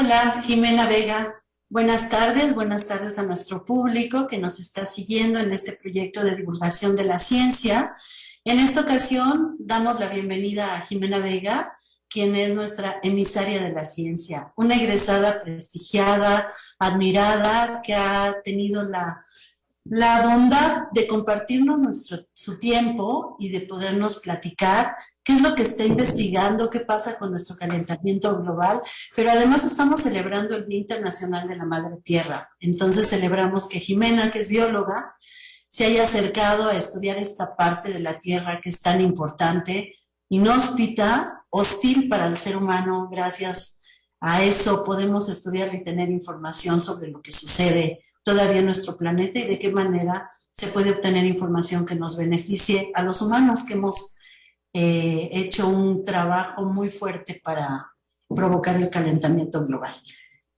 Hola, Jimena Vega. Buenas tardes a nuestro público que nos está siguiendo en este proyecto de divulgación de la ciencia. En esta ocasión damos la bienvenida a Jimena Vega, quien es nuestra emisaria de la ciencia, una egresada prestigiada, admirada, que ha tenido la bondad de compartirnos su tiempo y de podernos platicar qué es lo que está investigando, qué pasa con nuestro calentamiento global, pero además estamos celebrando el Día Internacional de la Madre Tierra. Entonces celebramos que Jimena, que es bióloga, se haya acercado a estudiar esta parte de la Tierra que es tan importante, inhóspita, hostil para el ser humano. Gracias a eso podemos estudiar y tener información sobre lo que sucede todavía en nuestro planeta y de qué manera se puede obtener información que nos beneficie a los humanos que hemos hecho un trabajo muy fuerte para provocar el calentamiento global.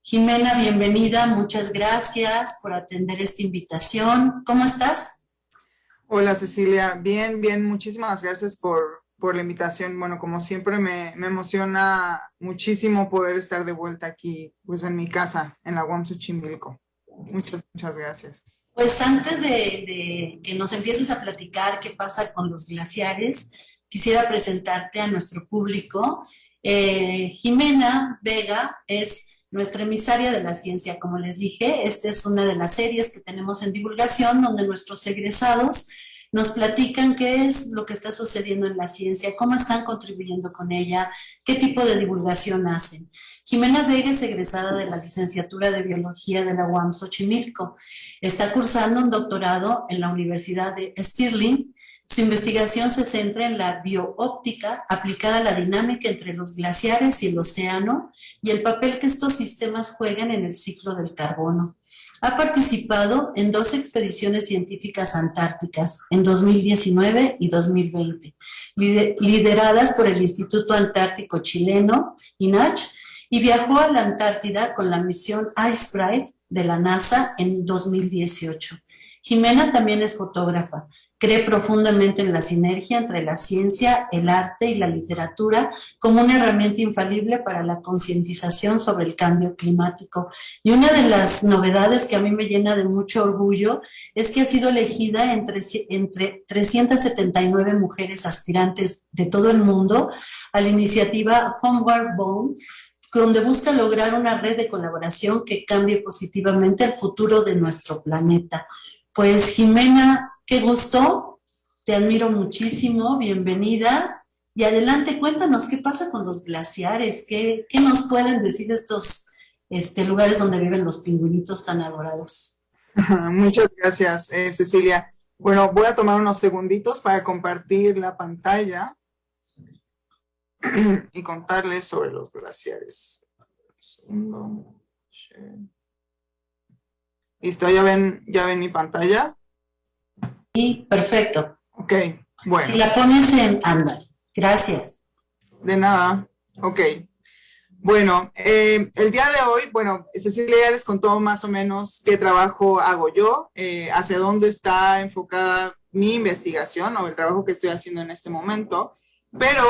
Jimena, bienvenida, muchas gracias por atender esta invitación. ¿Cómo estás? Hola Cecilia, bien, bien, muchísimas gracias por la invitación. Bueno, como siempre me emociona muchísimo poder estar de vuelta aquí, pues en mi casa, en la UAM Xochimilco. Muchas gracias. Pues antes de que nos empieces a platicar qué pasa con los glaciares, quisiera presentarte a nuestro público. Jimena Vega es nuestra emisaria de la ciencia. Como les dije, esta es una de las series que tenemos en divulgación donde nuestros egresados nos platican qué es lo que está sucediendo en la ciencia, cómo están contribuyendo con ella, qué tipo de divulgación hacen. Jimena Vega es egresada de la licenciatura de Biología de la UAM Xochimilco. Está cursando un doctorado en la Universidad de Stirling. Su investigación se centra en la bioóptica aplicada a la dinámica entre los glaciares y el océano y el papel que estos sistemas juegan en el ciclo del carbono. Ha participado en 2 expediciones científicas antárticas en 2019 y 2020, lideradas por el Instituto Antártico Chileno, INACH, y viajó a la Antártida con la misión IceBright de la NASA en 2018. Jimena también es fotógrafa. Cree profundamente en la sinergia entre la ciencia, el arte y la literatura como una herramienta infalible para la concientización sobre el cambio climático. Y una de las novedades que a mí me llena de mucho orgullo es que ha sido elegida entre 379 mujeres aspirantes de todo el mundo a la iniciativa Homeward Bound, donde busca lograr una red de colaboración que cambie positivamente el futuro de nuestro planeta. Pues Jimena, qué gusto, te admiro muchísimo, bienvenida. Y adelante, cuéntanos qué pasa con los glaciares, qué nos pueden decir estos lugares donde viven los pingüinitos tan adorados. Muchas gracias, Cecilia. Bueno, voy a tomar unos segunditos para compartir la pantalla y contarles sobre los glaciares. ¿Listo? ¿Ya ven mi pantalla? Sí, perfecto. Ok, bueno. Si la pones en ándale. Gracias. De nada. Ok. Bueno, el día de hoy, bueno, Cecilia ya les contó más o menos qué trabajo hago yo, hacia dónde está enfocada mi investigación o el trabajo que estoy haciendo en este momento, pero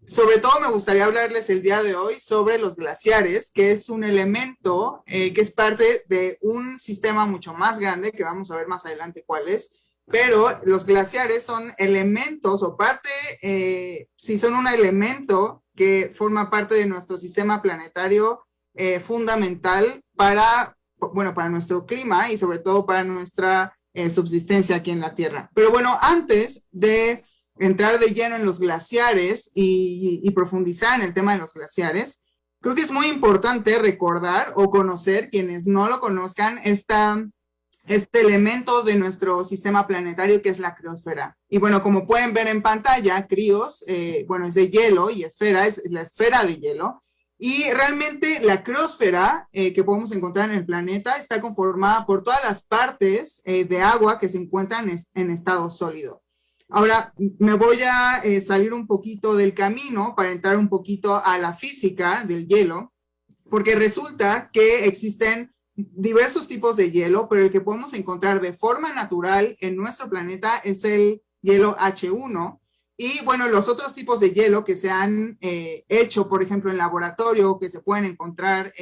sobre todo me gustaría hablarles el día de hoy sobre los glaciares, que es un elemento que es parte de un sistema mucho más grande, que vamos a ver más adelante cuál es, pero los glaciares son elementos o parte, sí son un elemento que forma parte de nuestro sistema planetario fundamental para nuestro clima y sobre todo para nuestra subsistencia aquí en la Tierra. Pero bueno, antes de entrar de lleno en los glaciares y profundizar en el tema de los glaciares, creo que es muy importante recordar o conocer, quienes no lo conozcan, este elemento de nuestro sistema planetario que es la criosfera. Y bueno, como pueden ver en pantalla, crios, es de hielo y esfera es la esfera de hielo. Y realmente la criosfera que podemos encontrar en el planeta está conformada por todas las partes de agua que se encuentran en estado sólido. Ahora, me voy a salir un poquito del camino para entrar un poquito a la física del hielo, porque resulta que existen diversos tipos de hielo, pero el que podemos encontrar de forma natural en nuestro planeta es el hielo H1, Y bueno, los otros tipos de hielo que se han hecho, por ejemplo, en laboratorio, que se pueden encontrar,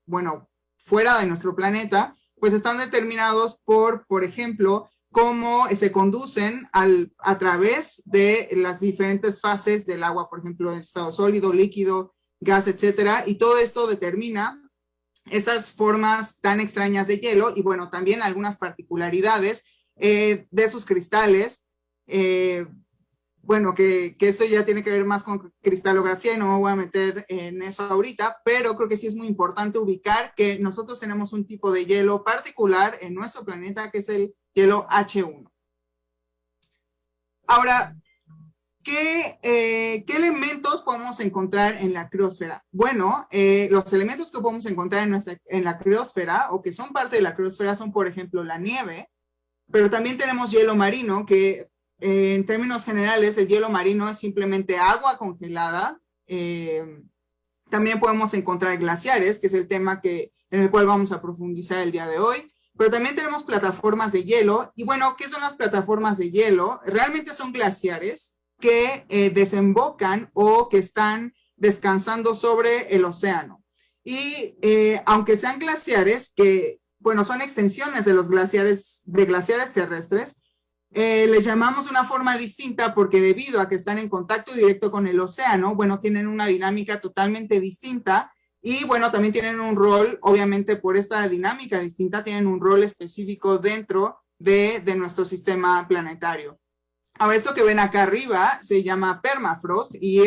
bueno, fuera de nuestro planeta, pues están determinados por ejemplo, cómo se conducen a través de las diferentes fases del agua, por ejemplo, en estado sólido, líquido, gas, etcétera, y todo esto determina estas formas tan extrañas de hielo y bueno, también algunas particularidades de sus cristales, bueno, que esto ya tiene que ver más con cristalografía y no me voy a meter en eso ahorita, pero creo que sí es muy importante ubicar que nosotros tenemos un tipo de hielo particular en nuestro planeta que es el hielo H1. Ahora, ¿qué elementos podemos encontrar en la criosfera? Bueno, los elementos que podemos encontrar en la criosfera o que son parte de la criosfera son, por ejemplo, la nieve, pero también tenemos hielo marino, que en términos generales el hielo marino es simplemente agua congelada. También podemos encontrar glaciares, que es el tema en el cual vamos a profundizar el día de hoy. Pero también tenemos plataformas de hielo. Y bueno, ¿qué son las plataformas de hielo? Realmente son glaciares que desembocan o que están descansando sobre el océano. Y aunque sean glaciares, que bueno, son extensiones de los glaciares terrestres, les llamamos de una forma distinta porque debido a que están en contacto directo con el océano, bueno, tienen una dinámica totalmente distinta y bueno, también tienen un rol, obviamente por esta dinámica distinta, tienen un rol específico dentro de nuestro sistema planetario. Ahora, esto que ven acá arriba se llama permafrost y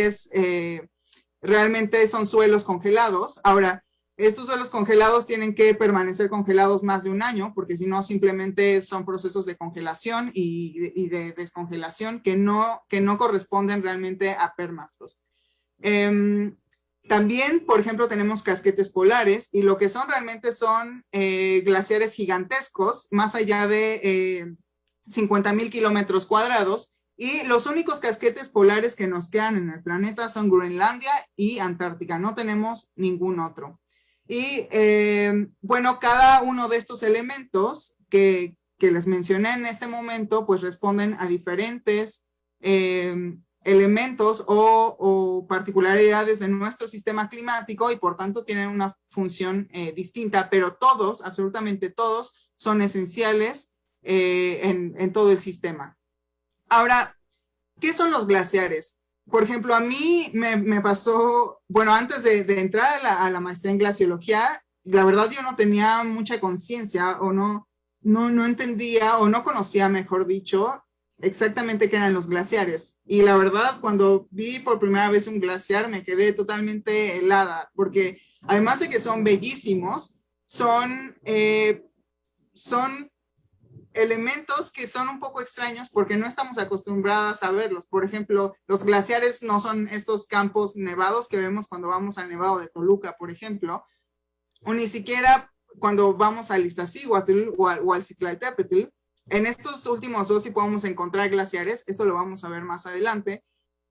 realmente son suelos congelados. Ahora, estos suelos congelados tienen que permanecer congelados más de un año, porque si no simplemente son procesos de congelación y de descongelación que no corresponden realmente a permafrost. También, por ejemplo, tenemos casquetes polares y lo que son realmente son glaciares gigantescos, más allá de 50,000 kilómetros cuadrados, y los únicos casquetes polares que nos quedan en el planeta son Groenlandia y Antártica, no tenemos ningún otro. Y bueno, cada uno de estos elementos que les mencioné en este momento, pues responden a diferentes elementos o particularidades de nuestro sistema climático y por tanto tienen una función distinta, pero todos, absolutamente todos, son esenciales en todo el sistema. Ahora, ¿qué son los glaciares? Por ejemplo, a mí me pasó, bueno, antes de entrar a la maestría en glaciología, la verdad yo no tenía mucha conciencia o no entendía o no conocía, mejor dicho, exactamente qué eran los glaciares. Y la verdad, cuando vi por primera vez un glaciar, me quedé totalmente helada, porque además de que son bellísimos, son elementos que son un poco extraños porque no estamos acostumbradas a verlos. Por ejemplo, los glaciares no son estos campos nevados que vemos cuando vamos al Nevado de Toluca, por ejemplo, o ni siquiera cuando vamos al Iztaccíhuatl o al Citlaltépetl. En estos últimos dos sí podemos encontrar glaciares, esto lo vamos a ver más adelante,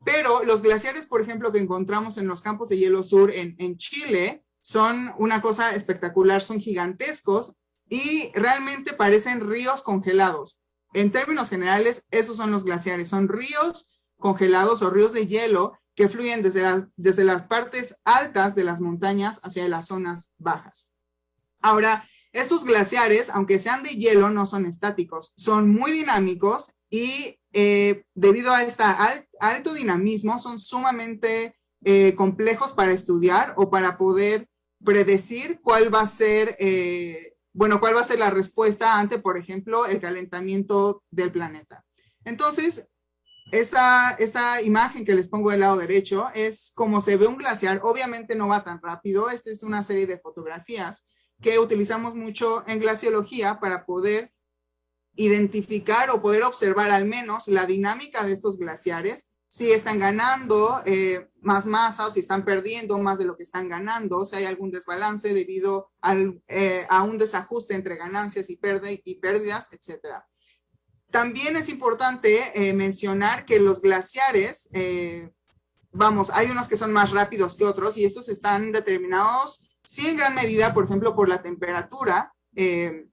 pero los glaciares, por ejemplo, que encontramos en los campos de hielo sur en Chile, son una cosa espectacular, son gigantescos, y realmente parecen ríos congelados. En términos generales, esos son los glaciares, son ríos congelados o ríos de hielo que fluyen desde las partes altas de las montañas hacia las zonas bajas. Ahora, estos glaciares, aunque sean de hielo, no son estáticos, son muy dinámicos y debido a este alto dinamismo son sumamente complejos para estudiar o para poder predecir cuál va a ser la respuesta ante, por ejemplo, el calentamiento del planeta. Entonces, esta imagen que les pongo del lado derecho es como se ve un glaciar. Obviamente no va tan rápido. Esta es una serie de fotografías que utilizamos mucho en glaciología para poder identificar o poder observar al menos la dinámica de estos glaciares, si están ganando más masa o si están perdiendo más de lo que están ganando, si hay algún desbalance debido a un desajuste entre ganancias y pérdidas, etc. También es importante mencionar que los glaciares, hay unos que son más rápidos que otros y estos están determinados, sí, en gran medida, por ejemplo, por la temperatura de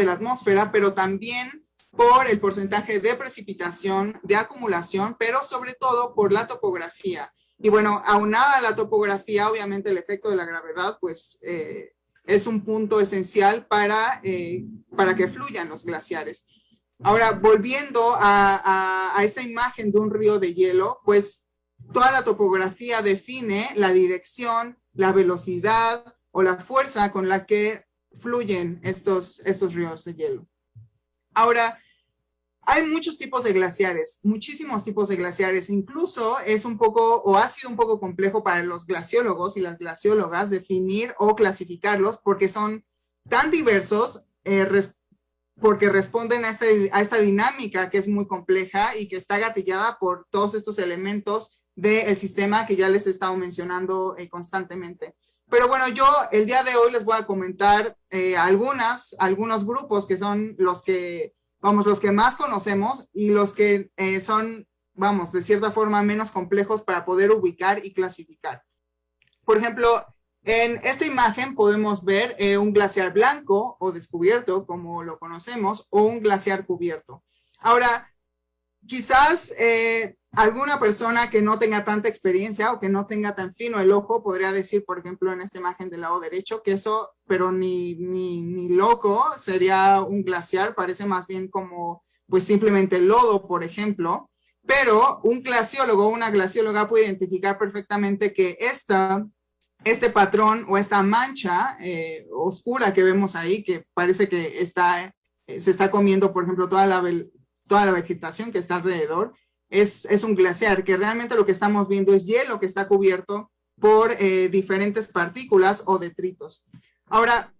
la atmósfera, pero también por el porcentaje de precipitación, de acumulación, pero sobre todo por la topografía. Y bueno, aunada a la topografía, obviamente el efecto de la gravedad, pues es un punto esencial para que fluyan los glaciares. Ahora, volviendo a esta imagen de un río de hielo, pues toda la topografía define la dirección, la velocidad o la fuerza con la que fluyen estos ríos de hielo. Ahora, hay muchos tipos de glaciares, muchísimos tipos de glaciares. Incluso es un poco, o ha sido un poco complejo para los glaciólogos y las glaciólogas definir o clasificarlos porque son tan diversos, porque responden a esta dinámica que es muy compleja y que está gatillada por todos estos elementos del sistema que ya les he estado mencionando constantemente. Pero bueno, yo el día de hoy les voy a comentar algunos grupos que son los que más conocemos y los que son, de cierta forma menos complejos para poder ubicar y clasificar. Por ejemplo, en esta imagen podemos ver un glaciar blanco o descubierto, como lo conocemos, o un glaciar cubierto. Ahora, quizás alguna persona que no tenga tanta experiencia o que no tenga tan fino el ojo podría decir, por ejemplo, en esta imagen del lado derecho, que eso, pero ni loco, sería un glaciar, parece más bien como, pues simplemente lodo, por ejemplo. Pero un glaciólogo o una glacióloga puede identificar perfectamente que este patrón o esta mancha oscura que vemos ahí, que parece que se está comiendo, por ejemplo, toda la vegetación que está alrededor, es un glaciar, que realmente lo que estamos viendo es hielo que está cubierto por diferentes partículas o detritos. Ahora,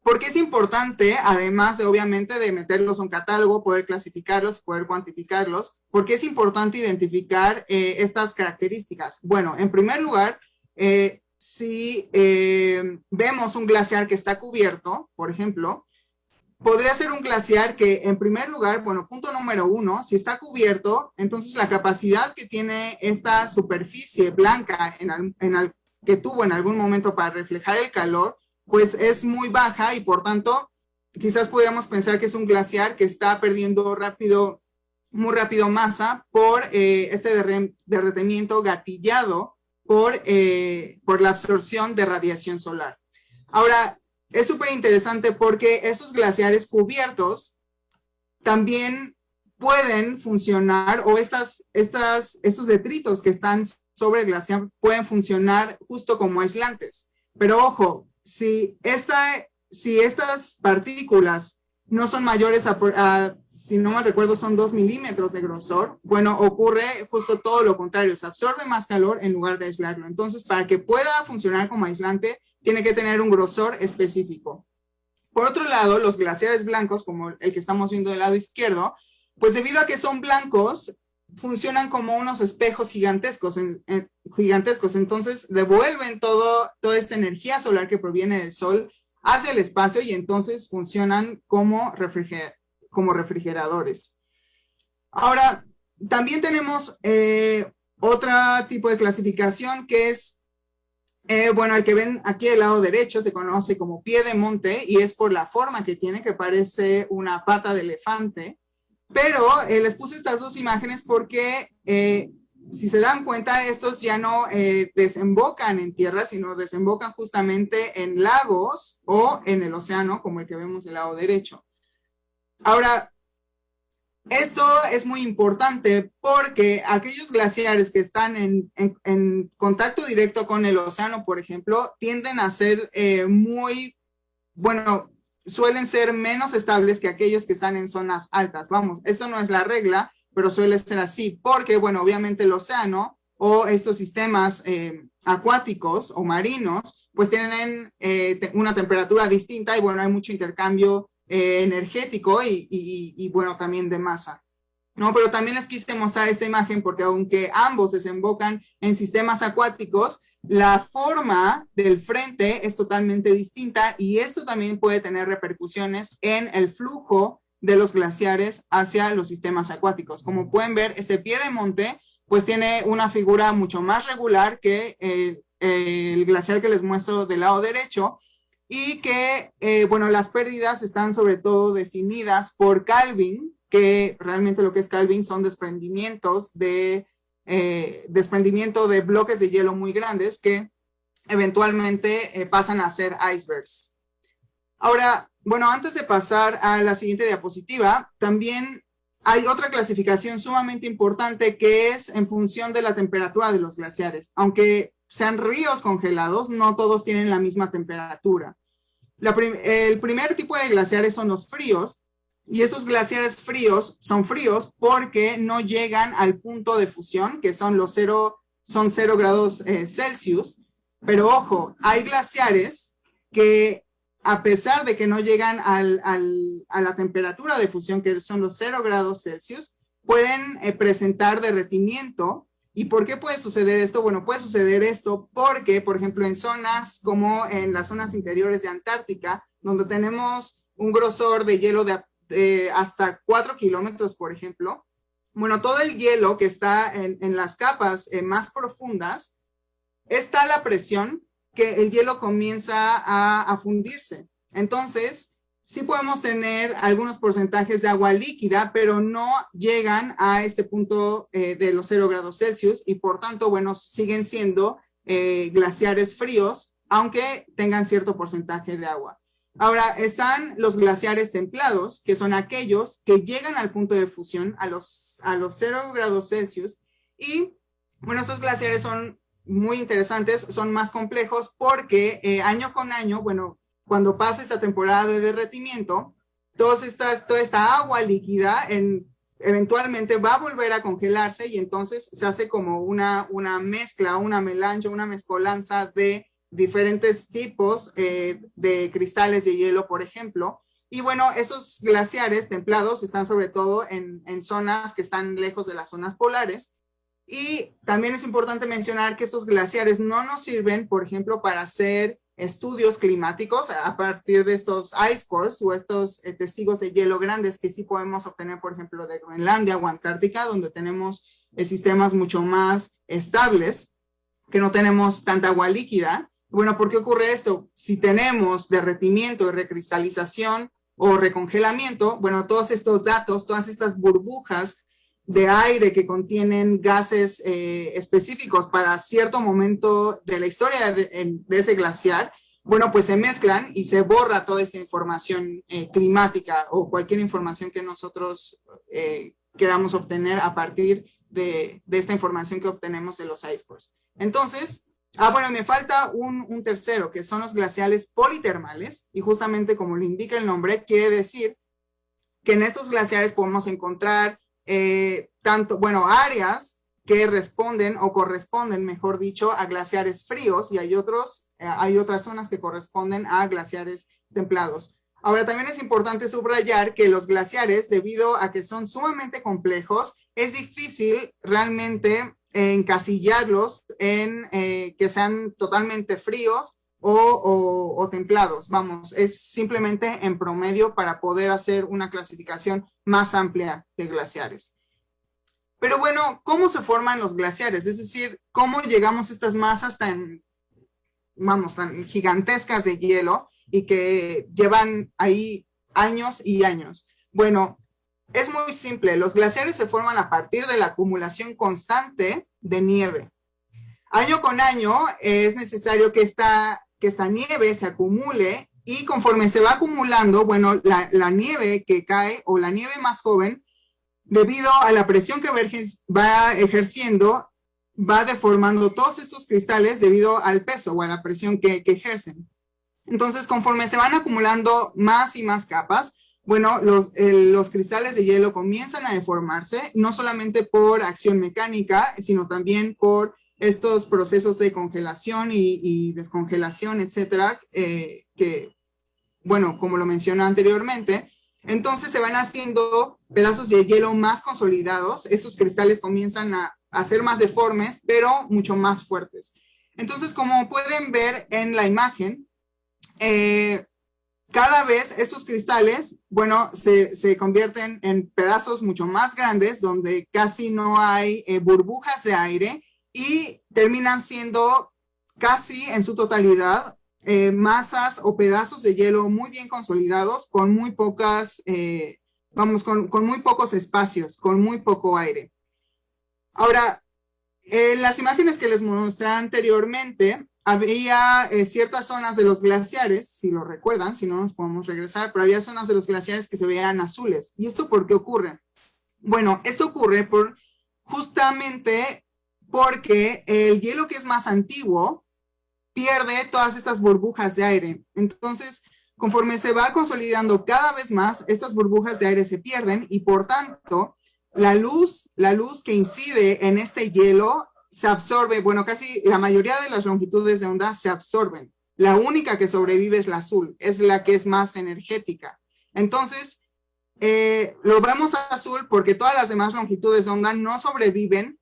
¿por qué es importante, además de obviamente de meterlos en un catálogo, poder clasificarlos, poder cuantificarlos? ¿Por qué es importante identificar estas características? Bueno, en primer lugar, si vemos un glaciar que está cubierto, por ejemplo, podría ser un glaciar que, en primer lugar, bueno, punto número 1, si está cubierto, entonces la capacidad que tiene esta superficie blanca que tuvo en algún momento para reflejar el calor, pues es muy baja y por tanto, quizás podríamos pensar que es un glaciar que está perdiendo muy rápido masa por este derretimiento gatillado por la absorción de radiación solar. Ahora, es súper interesante porque esos glaciares cubiertos también pueden funcionar, o estos detritos que están sobre el glaciar pueden funcionar justo como aislantes. Pero ojo, si estas partículas no son mayores si no me recuerdo, son 2 milímetros de grosor, bueno, ocurre justo todo lo contrario, se absorbe más calor en lugar de aislarlo. Entonces, para que pueda funcionar como aislante, tiene que tener un grosor específico. Por otro lado, los glaciares blancos, como el que estamos viendo del lado izquierdo, pues debido a que son blancos, funcionan como unos espejos gigantescos, entonces devuelven toda esta energía solar que proviene del sol hacia el espacio y entonces funcionan como refrigeradores. Ahora, también tenemos otro tipo de clasificación que es, el que ven aquí del lado derecho se conoce como pie de monte y es por la forma que tiene, que parece una pata de elefante. Pero les puse estas dos imágenes porque, si se dan cuenta, estos ya no desembocan en tierra, sino desembocan justamente en lagos o en el océano, como el que vemos del lado derecho. Ahora, esto es muy importante porque aquellos glaciares que están en contacto directo con el océano, por ejemplo, tienden a ser suelen ser menos estables que aquellos que están en zonas altas. Esto no es la regla, pero suele ser así, porque, bueno, obviamente el océano o estos sistemas acuáticos o marinos, pues tienen una temperatura distinta y, bueno, hay mucho intercambio energético y, bueno, también de masa. No, pero también les quise mostrar esta imagen porque aunque ambos desembocan en sistemas acuáticos, la forma del frente es totalmente distinta y esto también puede tener repercusiones en el flujo de los glaciares hacia los sistemas acuáticos. Como pueden ver, este pie de monte pues tiene una figura mucho más regular que el glaciar que les muestro del lado derecho y que, las pérdidas están sobre todo definidas por calving, que realmente lo que es calving son desprendimiento de bloques de hielo muy grandes que eventualmente pasan a ser icebergs. Ahora, bueno, antes de pasar a la siguiente diapositiva, también hay otra clasificación sumamente importante que es en función de la temperatura de los glaciares. Aunque sean ríos congelados, no todos tienen la misma temperatura. El primer tipo de glaciares son los fríos, y esos glaciares fríos son fríos porque no llegan al punto de fusión, que son 0 grados Celsius. Pero ojo, hay glaciares que a pesar de que no llegan a la temperatura de fusión, que son los 0 grados Celsius, pueden presentar derretimiento. ¿Y por qué puede suceder esto? Bueno, puede suceder esto porque, por ejemplo, en zonas como en las zonas interiores de Antártica, donde tenemos un grosor de hielo de hasta 4 kilómetros, por ejemplo, bueno, todo el hielo que está en las capas más profundas, está la presión que el hielo comienza a fundirse. Entonces, sí podemos tener algunos porcentajes de agua líquida, pero no llegan a este punto de los 0 grados Celsius y por tanto, bueno, siguen siendo glaciares fríos, aunque tengan cierto porcentaje de agua. Ahora, están los glaciares templados, que son aquellos que llegan al punto de fusión a los 0 grados Celsius y, bueno, estos glaciares son muy interesantes, son más complejos porque año con año, bueno, cuando pasa esta temporada de derretimiento, toda esta agua líquida eventualmente va a volver a congelarse y entonces se hace como una mezcla, una melange, una mezcolanza de diferentes tipos de cristales de hielo, por ejemplo. Y bueno, esos glaciares templados están sobre todo en zonas que están lejos de las zonas polares. Y también es importante mencionar que estos glaciares no nos sirven, por ejemplo, para hacer estudios climáticos a partir de estos ice cores o estos testigos de hielo grandes que sí podemos obtener, por ejemplo, de Groenlandia o Antártica, donde tenemos sistemas mucho más estables, que no tenemos tanta agua líquida. Bueno, ¿por qué ocurre esto? Si tenemos derretimiento y recristalización o recongelamiento, bueno, todos estos datos, todas estas burbujas de aire que contienen gases específicos para cierto momento de la historia de ese glaciar, bueno, pues se mezclan y se borra toda esta información climática o cualquier información que nosotros queramos obtener a partir de esta información que obtenemos de los ice cores. Entonces, bueno, me falta un tercero, que son los glaciales politermales, y justamente como lo indica el nombre, quiere decir que en estos glaciares podemos encontrar áreas que responden o corresponden, mejor dicho, a glaciares fríos y hay otras zonas que corresponden a glaciares templados. Ahora, también es importante subrayar que los glaciares, debido a que son sumamente complejos, es difícil realmente encasillarlos en que sean totalmente fríos o templados. Vamos, es simplemente en promedio para poder hacer una clasificación más amplia de glaciares. Pero bueno, ¿cómo se forman los glaciares? Es decir, ¿cómo llegamos a estas masas tan gigantescas de hielo y que llevan ahí años y años? Bueno, es muy simple. Los glaciares se forman a partir de la acumulación constante de nieve. Año con año es necesario que esta nieve se acumule y conforme se va acumulando, bueno, la nieve que cae o la nieve más joven, debido a la presión que va ejerciendo, va deformando todos estos cristales debido al peso o a la presión que ejercen. Entonces, conforme se van acumulando más y más capas, bueno, los cristales de hielo comienzan a deformarse, no solamente por acción mecánica, sino también por estos procesos de congelación y descongelación, etcétera, que, bueno, como lo mencioné anteriormente, entonces se van haciendo pedazos de hielo más consolidados, estos cristales comienzan a ser más deformes, pero mucho más fuertes. Entonces, como pueden ver en la imagen, cada vez estos cristales, bueno, se convierten en pedazos mucho más grandes, donde casi no hay burbujas de aire, y terminan siendo casi en su totalidad masas o pedazos de hielo muy bien consolidados con muy pocas vamos, con muy pocos espacios, con muy poco aire. Ahora, en las imágenes que les mostré anteriormente, había ciertas zonas de los glaciares, si lo recuerdan, si no nos podemos regresar, pero había zonas de los glaciares que se veían azules. ¿Y esto por qué ocurre? Bueno, esto ocurre justamente porque el hielo que es más antiguo pierde todas estas burbujas de aire. Entonces, conforme se va consolidando cada vez más, estas burbujas de aire se pierden y por tanto, la luz que incide en este hielo se absorbe, bueno, casi la mayoría de las longitudes de onda se absorben. La única que sobrevive es la azul, es la que es más energética. Entonces, lo vemos azul porque todas las demás longitudes de onda no sobreviven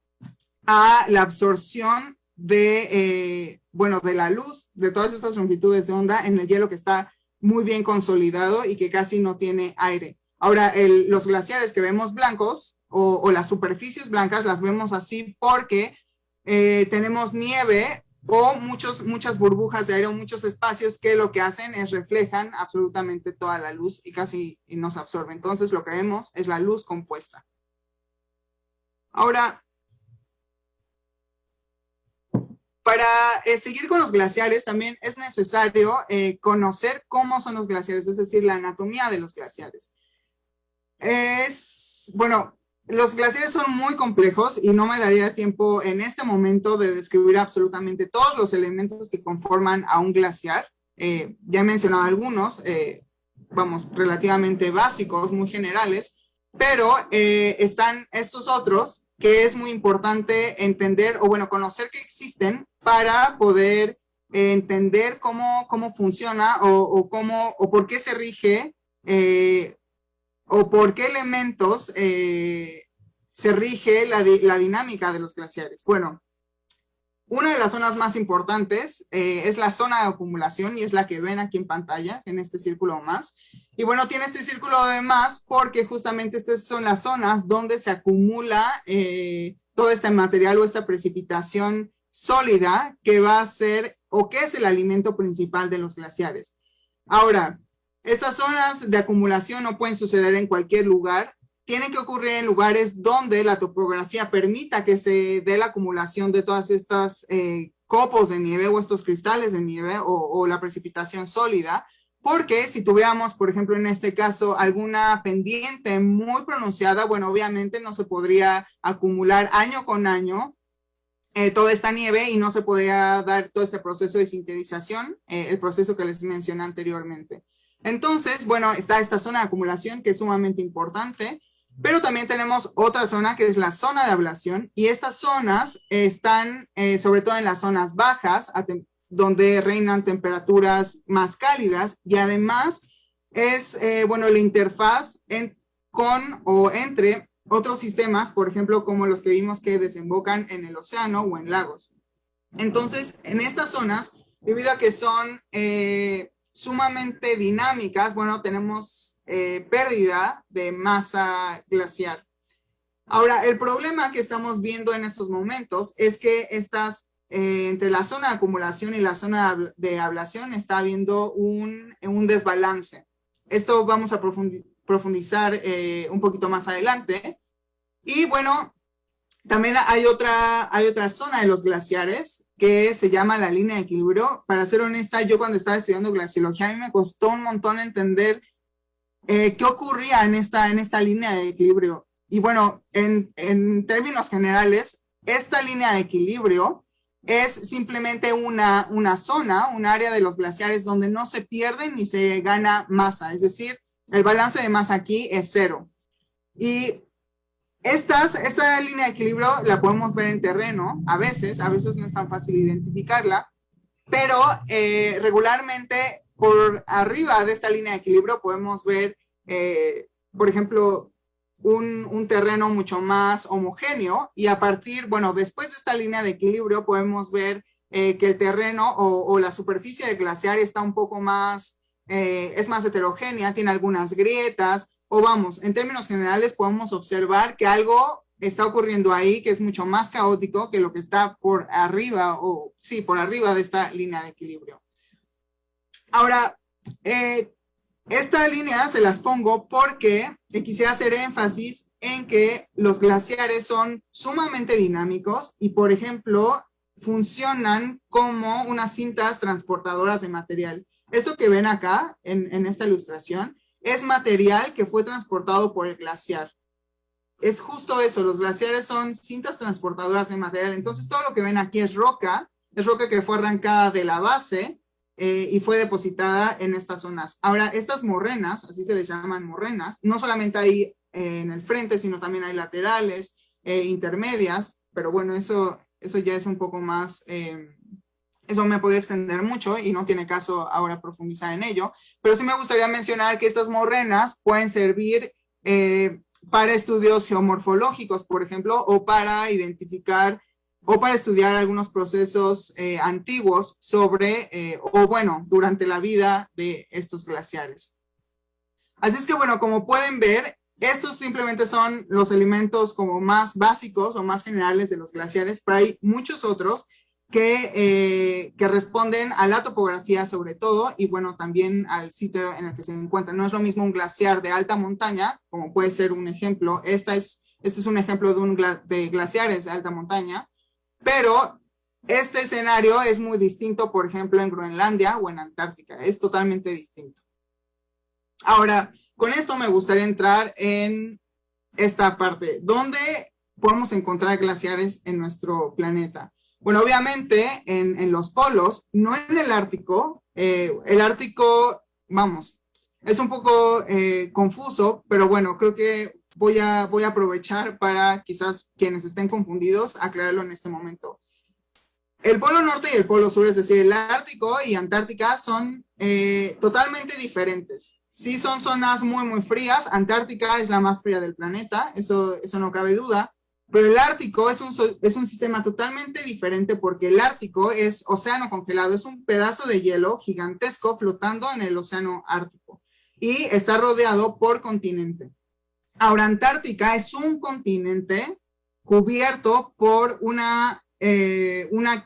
a la absorción de la luz de todas estas longitudes de onda en el hielo que está muy bien consolidado y que casi no tiene aire. Ahora, los glaciares que vemos blancos o las superficies blancas las vemos así porque tenemos nieve o muchas burbujas de aire o muchos espacios que lo que hacen es reflejan absolutamente toda la luz y casi no se absorbe. Entonces, lo que vemos es la luz compuesta. Ahora, para seguir con los glaciares también es necesario conocer cómo son los glaciares, es decir, la anatomía de los glaciares. Bueno, los glaciares son muy complejos y no me daría tiempo en este momento de describir absolutamente todos los elementos que conforman a un glaciar. Ya he mencionado algunos, vamos, relativamente básicos, muy generales, pero están estos otros que es muy importante entender o bueno, conocer que existen para poder entender cómo funciona o por qué se rige o por qué elementos se rige la dinámica de los glaciares. Bueno, una de las zonas más importantes es la zona de acumulación y es la que ven aquí en pantalla, en este círculo más. Y bueno, tiene este círculo de más porque justamente estas son las zonas donde se acumula todo este material o esta precipitación sólida que va a ser o que es el alimento principal de los glaciares. Ahora, estas zonas de acumulación no pueden suceder en cualquier lugar, tienen que ocurrir en lugares donde la topografía permita que se dé la acumulación de todas estas copos de nieve o estos cristales de nieve o la precipitación sólida, porque si tuviéramos, por ejemplo, en este caso, alguna pendiente muy pronunciada, bueno, obviamente no se podría acumular año con año toda esta nieve y no se podría dar todo este proceso de sinterización, el proceso que les mencioné anteriormente. Entonces, bueno, está esta zona de acumulación que es sumamente importante, pero también tenemos otra zona que es la zona de ablación y estas zonas están sobre todo en las zonas bajas, donde reinan temperaturas más cálidas y además es, bueno, la interfaz con o entre otros sistemas, por ejemplo, como los que vimos que desembocan en el océano o en lagos. Entonces, en estas zonas, debido a que son sumamente dinámicas, bueno, tenemos pérdida de masa glaciar. Ahora, el problema que estamos viendo en estos momentos es que entre la zona de acumulación y la zona de ablación está habiendo un desbalance. Esto vamos a profundizar un poquito más adelante. Y bueno, también hay otra zona de los glaciares que se llama la línea de equilibrio. Para ser honesta, yo cuando estaba estudiando glaciología, a mí me costó un montón entender qué ocurría en esta línea de equilibrio. Y bueno, en términos generales, esta línea de equilibrio es simplemente una zona, un área de los glaciares donde no se pierde ni se gana masa. Es decir, el balance de masa aquí es cero. Y esta línea de equilibrio la podemos ver en terreno, a veces no es tan fácil identificarla, pero regularmente por arriba de esta línea de equilibrio podemos ver, por ejemplo, un terreno mucho más homogéneo y a partir, bueno, después de esta línea de equilibrio podemos ver que el terreno o la superficie del glaciar está un poco más, es más heterogénea, tiene algunas grietas, o vamos, en términos generales podemos observar que algo está ocurriendo ahí que es mucho más caótico que lo que está por arriba, por arriba de esta línea de equilibrio. Ahora, esta línea se las pongo porque quisiera hacer énfasis en que los glaciares son sumamente dinámicos y, por ejemplo, funcionan como unas cintas transportadoras de material. Esto que ven acá en esta ilustración es material que fue transportado por el glaciar. Es justo eso, los glaciares son cintas transportadoras de material. Entonces todo lo que ven aquí es roca que fue arrancada de la base y fue depositada en estas zonas. Ahora, estas morrenas, así se les llaman morrenas, no solamente hay en el frente, sino también hay laterales, intermedias, pero bueno, eso ya es un poco más, eso me podría extender mucho y no tiene caso ahora profundizar en ello, pero sí me gustaría mencionar que estas morrenas pueden servir para estudios geomorfológicos, por ejemplo, o para identificar o para estudiar algunos procesos antiguos sobre, o bueno, durante la vida de estos glaciares. Así es que bueno, como pueden ver, estos simplemente son los elementos como más básicos o más generales de los glaciares, pero hay muchos otros que responden a la topografía sobre todo y bueno, también al sitio en el que se encuentra. No es lo mismo un glaciar de alta montaña, como puede ser un ejemplo. Este es un ejemplo de glaciares de alta montaña, pero este escenario es muy distinto, por ejemplo, en Groenlandia o en Antártica. Es totalmente distinto. Ahora, con esto me gustaría entrar en esta parte. ¿Dónde podemos encontrar glaciares en nuestro planeta? Bueno, obviamente en los polos, no en el Ártico. El Ártico, vamos, es un poco confuso, pero bueno, creo que voy a aprovechar para quizás quienes estén confundidos, aclararlo en este momento. El Polo Norte y el Polo Sur, es decir, el Ártico y Antártica son totalmente diferentes. Sí son zonas muy, muy frías. Antártica es la más fría del planeta, eso no cabe duda. Pero el Ártico es un sistema totalmente diferente porque el Ártico es océano congelado, es un pedazo de hielo gigantesco flotando en el océano Ártico y está rodeado por continente. Ahora, Antártica es un continente cubierto por una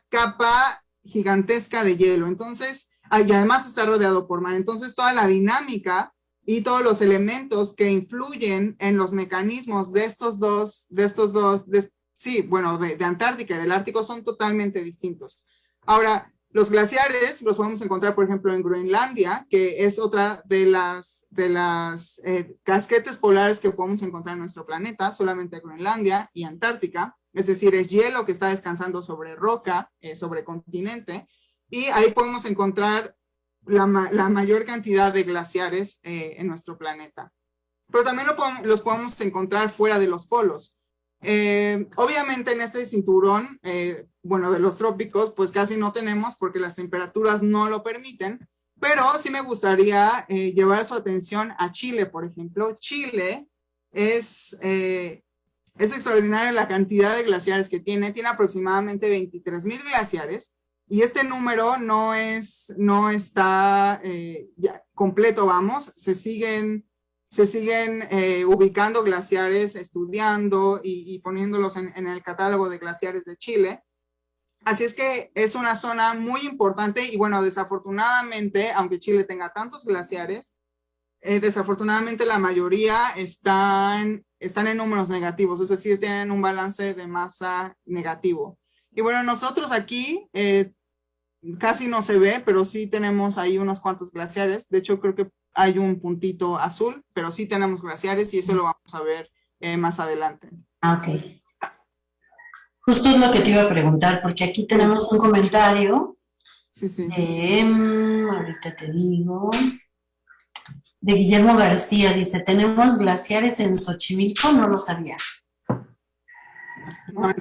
capa gigantesca de hielo. Entonces, y además está rodeado por mar. Entonces, toda la dinámica y todos los elementos que influyen en los mecanismos de Antártica y del Ártico son totalmente distintos. Ahora, los glaciares los podemos encontrar, por ejemplo, en Groenlandia, que es otra de las casquetes polares que podemos encontrar en nuestro planeta, solamente Groenlandia y Antártica, es decir, es hielo que está descansando sobre roca, sobre continente, y ahí podemos encontrar la mayor cantidad de glaciares en nuestro planeta. Pero también los podemos encontrar fuera de los polos. Obviamente en este cinturón, de los trópicos, pues casi no tenemos porque las temperaturas no lo permiten, pero sí me gustaría llevar su atención a Chile, por ejemplo. Chile es extraordinaria la cantidad de glaciares que tiene aproximadamente 23,000 glaciares, y este número no está ya completo, vamos, se siguen ubicando glaciares, estudiando y poniéndolos en el catálogo de glaciares de Chile. Así es que es una zona muy importante y bueno, desafortunadamente, aunque Chile tenga tantos glaciares, desafortunadamente la mayoría están en números negativos, es decir, tienen un balance de masa negativo. Y bueno, nosotros aquí casi no se ve, pero sí tenemos ahí unos cuantos glaciares. De hecho, creo que hay un puntito azul, pero sí tenemos glaciares y eso lo vamos a ver más adelante. Ok. Justo es lo que te iba a preguntar, porque aquí tenemos un comentario. Sí. Ahorita te digo. De Guillermo García, dice, ¿tenemos glaciares en Xochimilco? No lo sabía.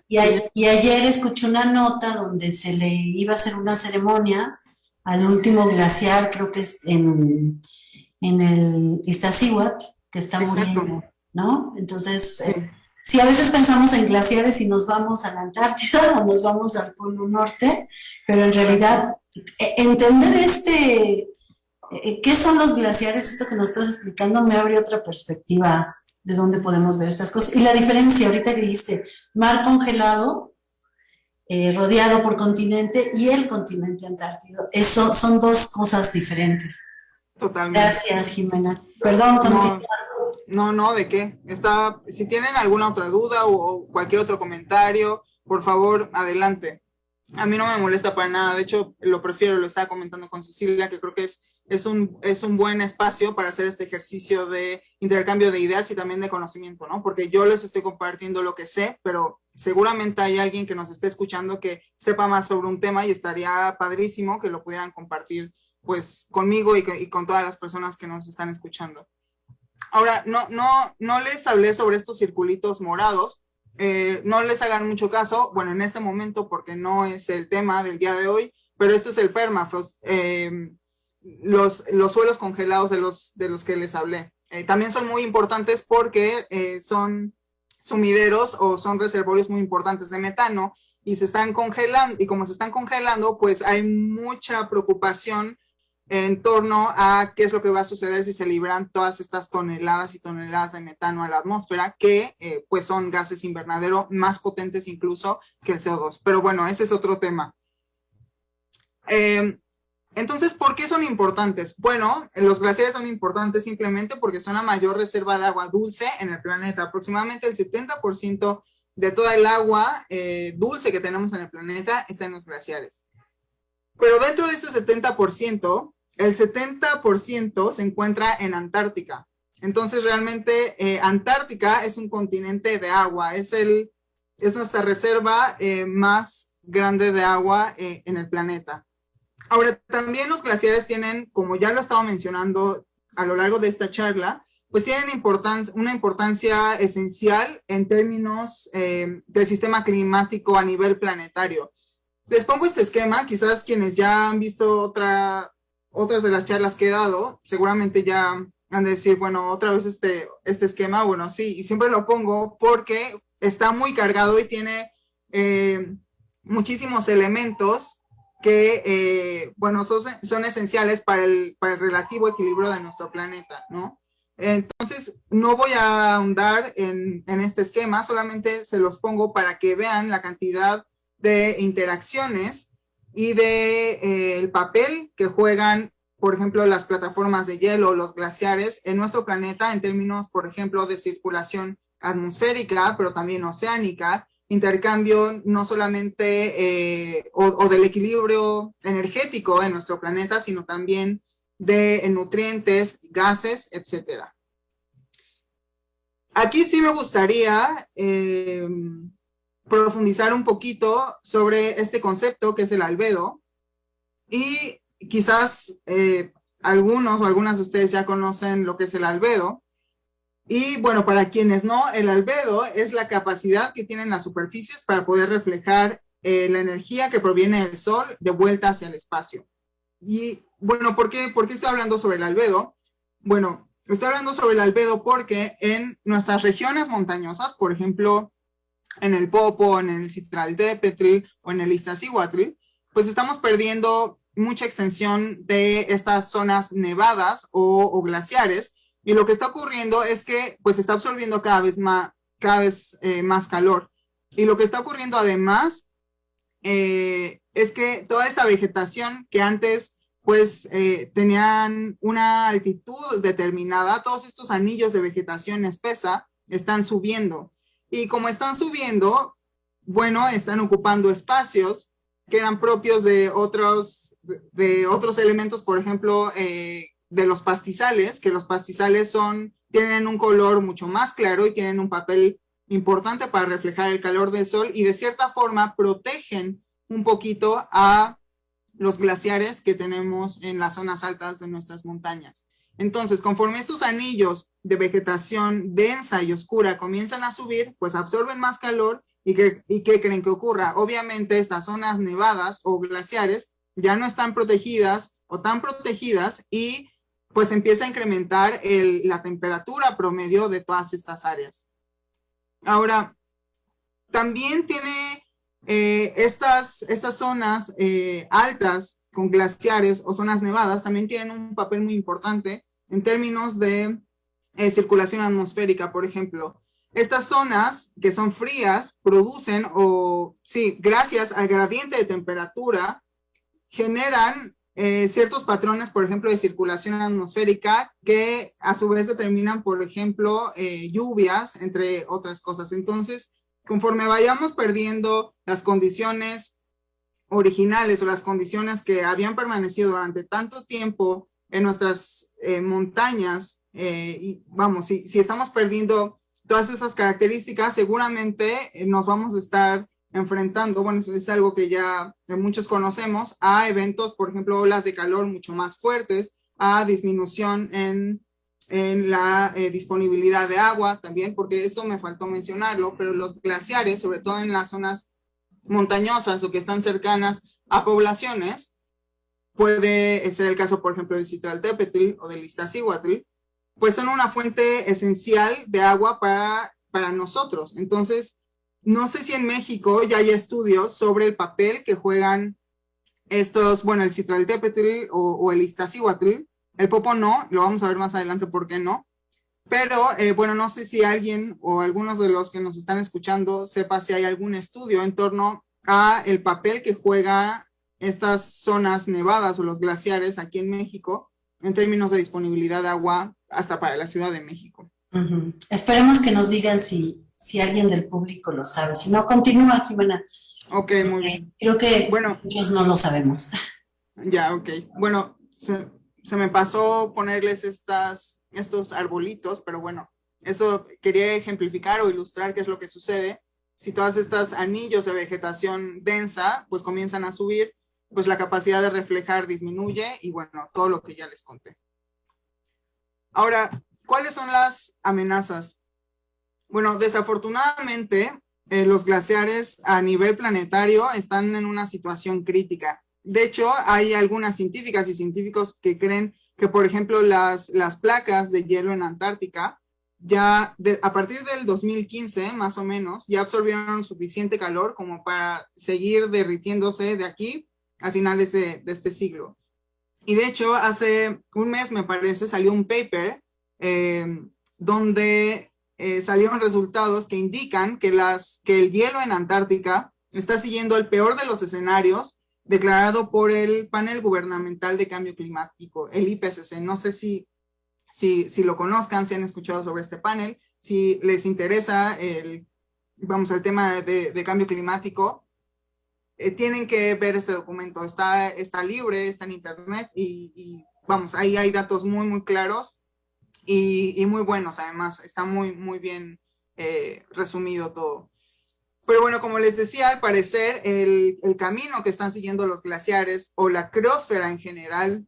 Y ayer escuché una nota donde se le iba a hacer una ceremonia al último glaciar, creo que es en el Iztaccíhuatl, que está muriendo, ¿no? Entonces, sí, a veces pensamos en glaciares y nos vamos a la Antártida o nos vamos al Polo Norte, pero en realidad entender ¿qué son los glaciares? Esto que nos estás explicando me abre otra perspectiva de dónde podemos ver estas cosas. Y la diferencia, ahorita que dijiste, mar congelado, rodeado por continente y el continente antártico. Eso son dos cosas diferentes. Totalmente. Gracias, Jimena. Perdón, No, continúa. no, ¿de qué? Si tienen alguna otra duda o cualquier otro comentario, por favor, adelante. A mí no me molesta para nada, de hecho lo prefiero, lo estaba comentando con Cecilia, que creo que es un buen espacio para hacer este ejercicio de intercambio de ideas y también de conocimiento, ¿no? Porque yo les estoy compartiendo lo que sé, pero seguramente hay alguien que nos esté escuchando que sepa más sobre un tema y estaría padrísimo que lo pudieran compartir pues conmigo y con todas las personas que nos están escuchando. Ahora, no les hablé sobre estos circulitos morados. No les hagan mucho caso, bueno, en este momento porque no es el tema del día de hoy, pero esto es el permafrost, los suelos congelados de los que les hablé. También son muy importantes porque son sumideros o son reservorios muy importantes de metano y se están congelando, y como se están congelando, pues hay mucha preocupación en torno a qué es lo que va a suceder si se liberan todas estas toneladas y toneladas de metano a la atmósfera, que pues son gases invernadero más potentes incluso que el CO2. Pero bueno, ese es otro tema. Entonces, ¿por qué son importantes? Bueno, los glaciares son importantes simplemente porque son la mayor reserva de agua dulce en el planeta. Aproximadamente el 70% de toda el agua dulce que tenemos en el planeta está en los glaciares. Pero dentro de ese 70%, el 70% se encuentra en Antártica. Entonces, realmente, Antártica es un continente de agua, es nuestra reserva más grande de agua en el planeta. Ahora, también los glaciares tienen, como ya lo he estado mencionando a lo largo de esta charla, pues tienen una importancia esencial en términos del sistema climático a nivel planetario. Les pongo este esquema, quizás quienes ya han visto otras de las charlas que he dado, seguramente ya han de decir, bueno, otra vez este esquema, bueno, sí, y siempre lo pongo porque está muy cargado y tiene muchísimos elementos que, bueno, son esenciales para el relativo equilibrio de nuestro planeta, ¿no? Entonces, no voy a ahondar en este esquema, solamente se los pongo para que vean la cantidad de interacciones y de el papel que juegan, por ejemplo, las plataformas de hielo, los glaciares en nuestro planeta en términos, por ejemplo, de circulación atmosférica, pero también oceánica, intercambio no solamente o del equilibrio energético en nuestro planeta, sino también de nutrientes, gases, etcétera. Aquí sí me gustaría profundizar un poquito sobre este concepto que es el albedo y quizás algunos o algunas de ustedes ya conocen lo que es el albedo. Y bueno, para quienes no, el albedo es la capacidad que tienen las superficies para poder reflejar la energía que proviene del sol de vuelta hacia el espacio. Y bueno, ¿por qué estoy hablando sobre el albedo? Bueno, estoy hablando sobre el albedo porque en nuestras regiones montañosas, por ejemplo, en el Popo, en el Citraltépetl o en el Iztaccíhuatl, pues estamos perdiendo mucha extensión de estas zonas nevadas o glaciares, y lo que está ocurriendo es que pues está absorbiendo cada vez más calor. Y lo que está ocurriendo además es que toda esta vegetación que antes pues tenían una altitud determinada, todos estos anillos de vegetación espesa están subiendo. Y como están subiendo, bueno, están ocupando espacios que eran propios de otros elementos, por ejemplo, de los pastizales, que los pastizales tienen un color mucho más claro y tienen un papel importante para reflejar el calor del sol y de cierta forma protegen un poquito a los glaciares que tenemos en las zonas altas de nuestras montañas. Entonces, conforme estos anillos de vegetación densa y oscura comienzan a subir, pues absorben más calor y ¿qué creen que ocurra? Obviamente estas zonas nevadas o glaciares ya no están protegidas o tan protegidas y pues empieza a incrementar la temperatura promedio de todas estas áreas. Ahora, también tiene estas zonas altas con glaciares o zonas nevadas también tienen un papel muy importante en términos de circulación atmosférica, por ejemplo. Estas zonas que son frías producen, gracias al gradiente de temperatura, generan ciertos patrones, por ejemplo, de circulación atmosférica, que a su vez determinan, por ejemplo, lluvias, entre otras cosas. Entonces, conforme vayamos perdiendo las condiciones originales o las condiciones que habían permanecido durante tanto tiempo en nuestras montañas, y vamos, si estamos perdiendo todas estas características, seguramente nos vamos a estar enfrentando, bueno, eso es algo que ya muchos conocemos, a eventos, por ejemplo, olas de calor mucho más fuertes, a disminución en la disponibilidad de agua también, porque esto me faltó mencionarlo, pero los glaciares, sobre todo en las zonas montañosas o que están cercanas a poblaciones, puede ser el caso, por ejemplo, del Citraltépetl o del Iztaccíhuatl, pues son una fuente esencial de agua para nosotros. Entonces, no sé si en México ya hay estudios sobre el papel que juegan estos, bueno, el Citraltépetl o el Iztaccíhuatl. El Popo no, lo vamos a ver más adelante por qué no. Pero, bueno, no sé si alguien o algunos de los que nos están escuchando sepa si hay algún estudio en torno a el papel que juega estas zonas nevadas o los glaciares aquí en México en términos de disponibilidad de agua hasta para la Ciudad de México. Esperemos que nos digan si alguien del público lo sabe. Si no, continúa, Jimena. Ok, muy bien. Creo que bueno, nosotros no lo sabemos. Ya, ok. Bueno, se me pasó ponerles estos arbolitos, pero bueno, eso quería ejemplificar o ilustrar qué es lo que sucede. Si todas estas anillos de vegetación densa pues comienzan a subir, pues la capacidad de reflejar disminuye y bueno, todo lo que ya les conté. Ahora, ¿cuáles son las amenazas? Bueno, desafortunadamente, los glaciares a nivel planetario están en una situación crítica. De hecho, hay algunas científicas y científicos que creen que, por ejemplo, las placas de hielo en Antártica, ya a partir del 2015, más o menos, ya absorbieron suficiente calor como para seguir derritiéndose de aquí a finales de este siglo. Y de hecho, hace un mes, me parece, salió un paper donde salieron resultados que indican que el hielo en Antártica está siguiendo el peor de los escenarios declarado por el Panel Gubernamental de Cambio Climático, el IPCC. No sé si lo conozcan, si han escuchado sobre este panel, si les interesa el tema de cambio climático, tienen que ver este documento. Está libre, está en internet y vamos, ahí hay datos muy, muy claros y muy buenos además. Está muy, muy bien resumido todo. Pero bueno, como les decía, al parecer el camino que están siguiendo los glaciares o la criosfera en general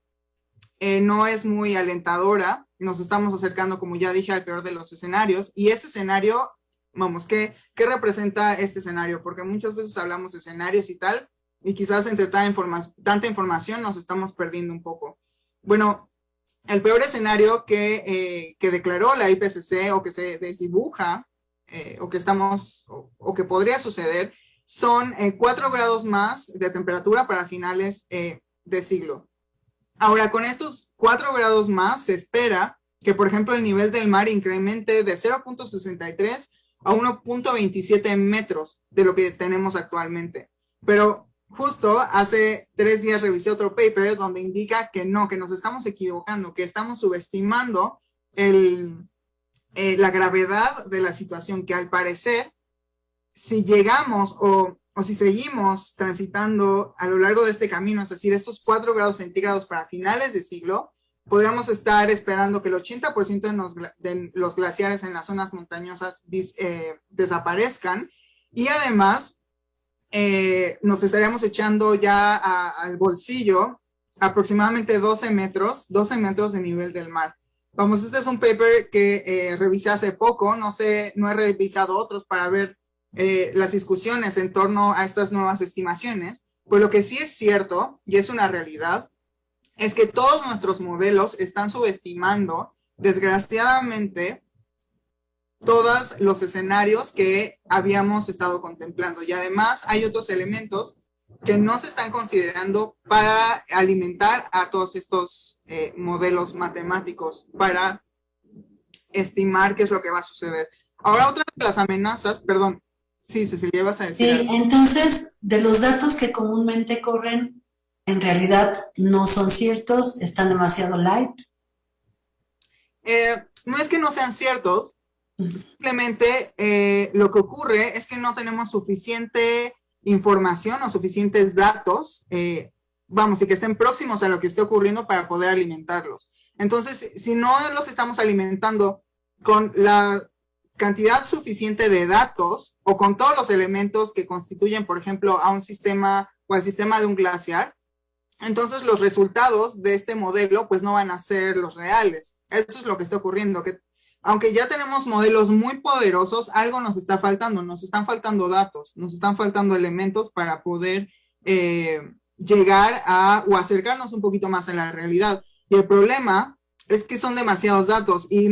no es muy alentadora. Nos estamos acercando, como ya dije, al peor de los escenarios. Y ese escenario, vamos, ¿qué representa este escenario? Porque muchas veces hablamos de escenarios y tal, y quizás entre tanta información nos estamos perdiendo un poco. Bueno, el peor escenario que declaró la IPCC o que se desdibuja, o que podría suceder, son 4 grados más de temperatura para finales de siglo. Ahora, con estos 4 grados más, se espera que, por ejemplo, el nivel del mar incremente de 0.63 a 1.27 metros de lo que tenemos actualmente. Pero justo hace 3 días revisé otro paper donde indica que no, que nos estamos equivocando, que estamos subestimando la gravedad de la situación, que al parecer, si llegamos o si seguimos transitando a lo largo de este camino, es decir, estos 4 grados centígrados para finales de siglo, podríamos estar esperando que el 80% de los glaciares en las zonas montañosas desaparezcan y además nos estaríamos echando ya al bolsillo aproximadamente 12 metros de nivel del mar. Vamos, este es un paper que revisé hace poco, no he revisado otros para ver las discusiones en torno a estas nuevas estimaciones, pues lo que sí es cierto, y es una realidad, es que todos nuestros modelos están subestimando, desgraciadamente, todos los escenarios que habíamos estado contemplando. Y además hay otros elementos que no se están considerando para alimentar a todos estos modelos matemáticos, para estimar qué es lo que va a suceder. Ahora, otra de las amenazas, perdón, sí, Cecilia, vas a decir algo. Entonces, de los datos que comúnmente corren, en realidad no son ciertos, están demasiado light. No es que no sean ciertos, simplemente lo que ocurre es que no tenemos suficiente información o suficientes datos, vamos, y que estén próximos a lo que esté ocurriendo para poder alimentarlos. Entonces, si no los estamos alimentando con la cantidad suficiente de datos o con todos los elementos que constituyen, por ejemplo, a un sistema o al sistema de un glaciar, entonces los resultados de este modelo pues no van a ser los reales. Eso es lo que está ocurriendo, que aunque ya tenemos modelos muy poderosos, algo nos está faltando, nos están faltando datos, nos están faltando elementos para poder llegar a o acercarnos un poquito más a la realidad. Y el problema es que son demasiados datos y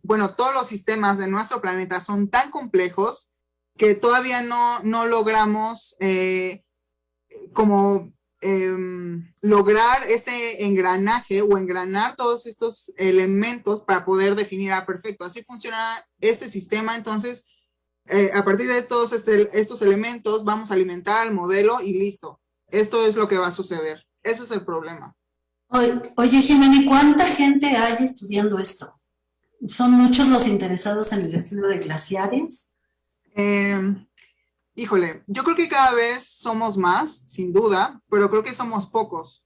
bueno, todos los sistemas de nuestro planeta son tan complejos que todavía no logramos como lograr este engranaje o engranar todos estos elementos para poder definir perfecto. Así funciona este sistema. Entonces, a partir de todos estos elementos, vamos a alimentar al modelo y listo. Esto es lo que va a suceder. Ese es el problema. Oye, Jimena, ¿cuánta gente hay estudiando esto? ¿Son muchos los interesados en el estudio de glaciares? Híjole, yo creo que cada vez somos más, sin duda, pero creo que somos pocos.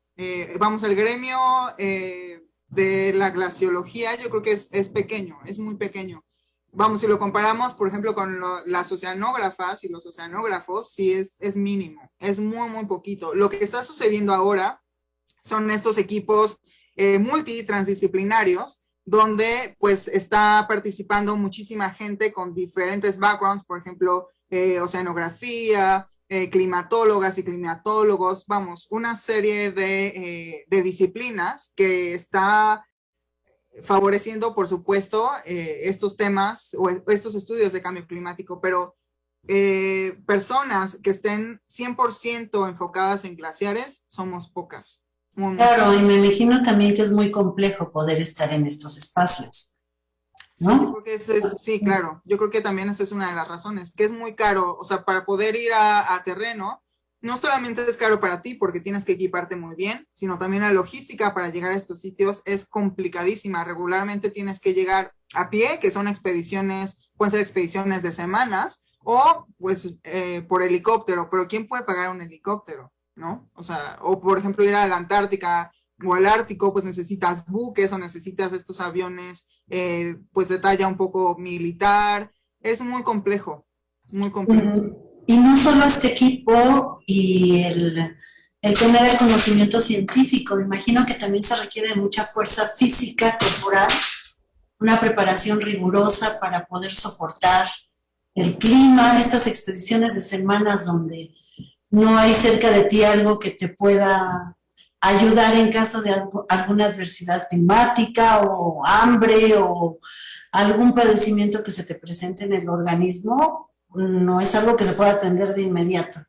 Vamos, el gremio de la glaciología yo creo que es pequeño, es muy pequeño. Vamos, si lo comparamos, por ejemplo, con las oceanógrafas y los oceanógrafos, sí es mínimo, es muy, muy poquito. Lo que está sucediendo ahora son estos equipos multitransdisciplinarios, donde pues está participando muchísima gente con diferentes backgrounds, por ejemplo, oceanografía, climatólogas y climatólogos, vamos, una serie de disciplinas que está favoreciendo, por supuesto, estos temas o estos estudios de cambio climático, pero personas que estén 100% enfocadas en glaciares, somos pocas. Claro, y me imagino también que es muy complejo poder estar en estos espacios, ¿no? Sí, yo creo que sí, claro. Yo creo que también esa es una de las razones, que es muy caro. O sea, para poder ir a terreno, no solamente es caro para ti porque tienes que equiparte muy bien, sino también la logística para llegar a estos sitios es complicadísima. Regularmente tienes que llegar a pie, que son expediciones, pueden ser expediciones de semanas, o pues por helicóptero. Pero ¿quién puede pagar un helicóptero? ¿No? O sea, o por ejemplo ir a la Antártica o al Ártico, pues necesitas buques o necesitas estos aviones pues de talla un poco militar. Es muy complejo, muy complejo. Y no solo este equipo y el tener el conocimiento científico, me imagino que también se requiere de mucha fuerza física, corporal, una preparación rigurosa para poder soportar el clima, estas expediciones de semanas donde no hay cerca de ti algo que te pueda ayudar en caso de alguna adversidad climática o hambre o algún padecimiento que se te presente en el organismo, no es algo que se pueda atender de inmediato.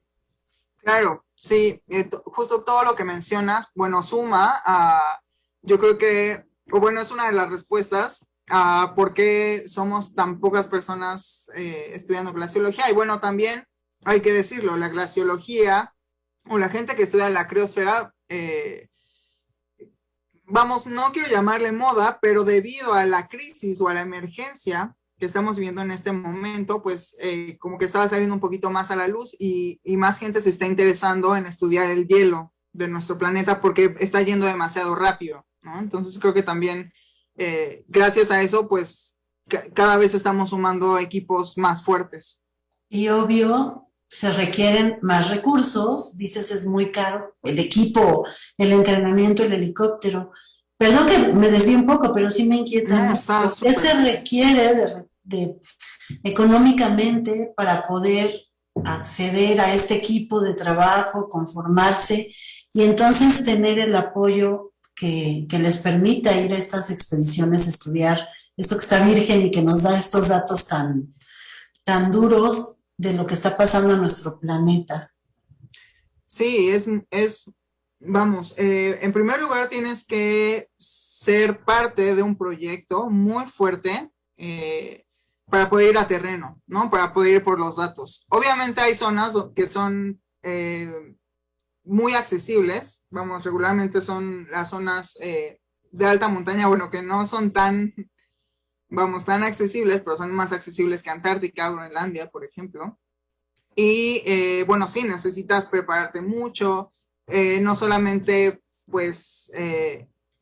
Claro, sí, justo todo lo que mencionas, bueno, suma a, yo creo que, o bueno, es una de las respuestas a por qué somos tan pocas personas estudiando glaciología. Y bueno, también hay que decirlo, la glaciología o la gente que estudia la criosfera, vamos, no quiero llamarle moda, pero debido a la crisis o a la emergencia que estamos viviendo en este momento, pues como que estaba saliendo un poquito más a la luz y más gente se está interesando en estudiar el hielo de nuestro planeta porque está yendo demasiado rápido, ¿no? Entonces creo que también gracias a eso, pues cada vez estamos sumando equipos más fuertes. Y obvio, se requieren más recursos, dices es muy caro, el equipo, el entrenamiento, el helicóptero. Perdón que me desvíe un poco, pero sí me inquieta. No, ¿Qué se requiere económicamente para poder acceder a este equipo de trabajo, conformarse y entonces tener el apoyo que les permita ir a estas expediciones a estudiar esto que está virgen y que nos da estos datos tan duros de lo que está pasando en nuestro planeta? Sí, vamos, en primer lugar tienes que ser parte de un proyecto muy fuerte para poder ir a terreno, ¿no? Para poder ir por los datos. Obviamente hay zonas que son muy accesibles, vamos, regularmente son las zonas de alta montaña, bueno, que no son tan, vamos, tan accesibles, pero son más accesibles que Antártica o Groenlandia, por ejemplo. Y bueno, sí, necesitas prepararte mucho, no solamente pues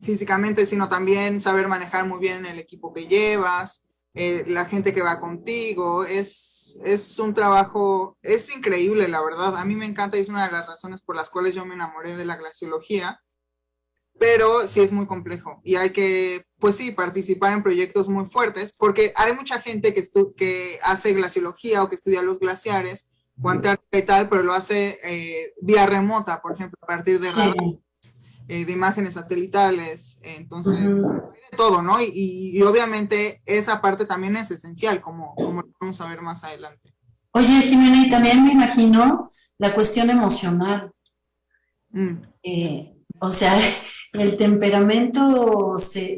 físicamente, sino también saber manejar muy bien el equipo que llevas, la gente que va contigo. Es un trabajo, es increíble, la verdad. A mí me encanta y es una de las razones por las cuales yo me enamoré de la glaciología, pero sí es muy complejo y hay que, pues sí, participar en proyectos muy fuertes, porque hay mucha gente que hace glaciología o que estudia los glaciares o Antártica y tal, pero lo hace vía remota, por ejemplo, a partir de radar, Sí. de imágenes satelitales, entonces, Ujú. de todo, ¿no? Y obviamente esa parte también es esencial, como lo vamos a ver más adelante. Oye, Jimena, y también me imagino la cuestión emocional. Mm, O sea, el temperamento se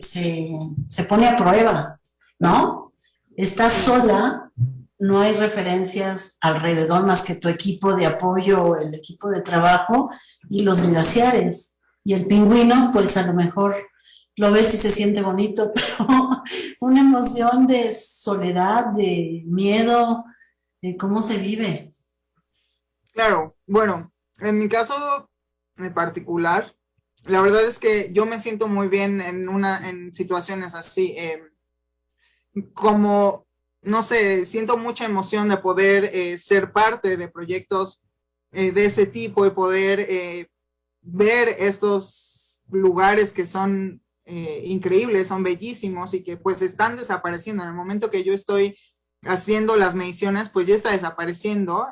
pone a prueba, ¿no? Estás sí, sola, no hay referencias alrededor más que tu equipo de apoyo, el equipo de trabajo y los glaciares. Y el pingüino, pues a lo mejor lo ves y se siente bonito, pero una emoción de soledad, de miedo, de cómo se vive. claro, bueno, en mi caso en particular, la verdad es que yo me siento muy bien en situaciones así, como, no sé, siento mucha emoción de poder ser parte de proyectos de ese tipo y poder ver estos lugares que son increíbles, son bellísimos y que pues están desapareciendo. En el momento que yo estoy haciendo las mediciones, pues ya está desapareciendo.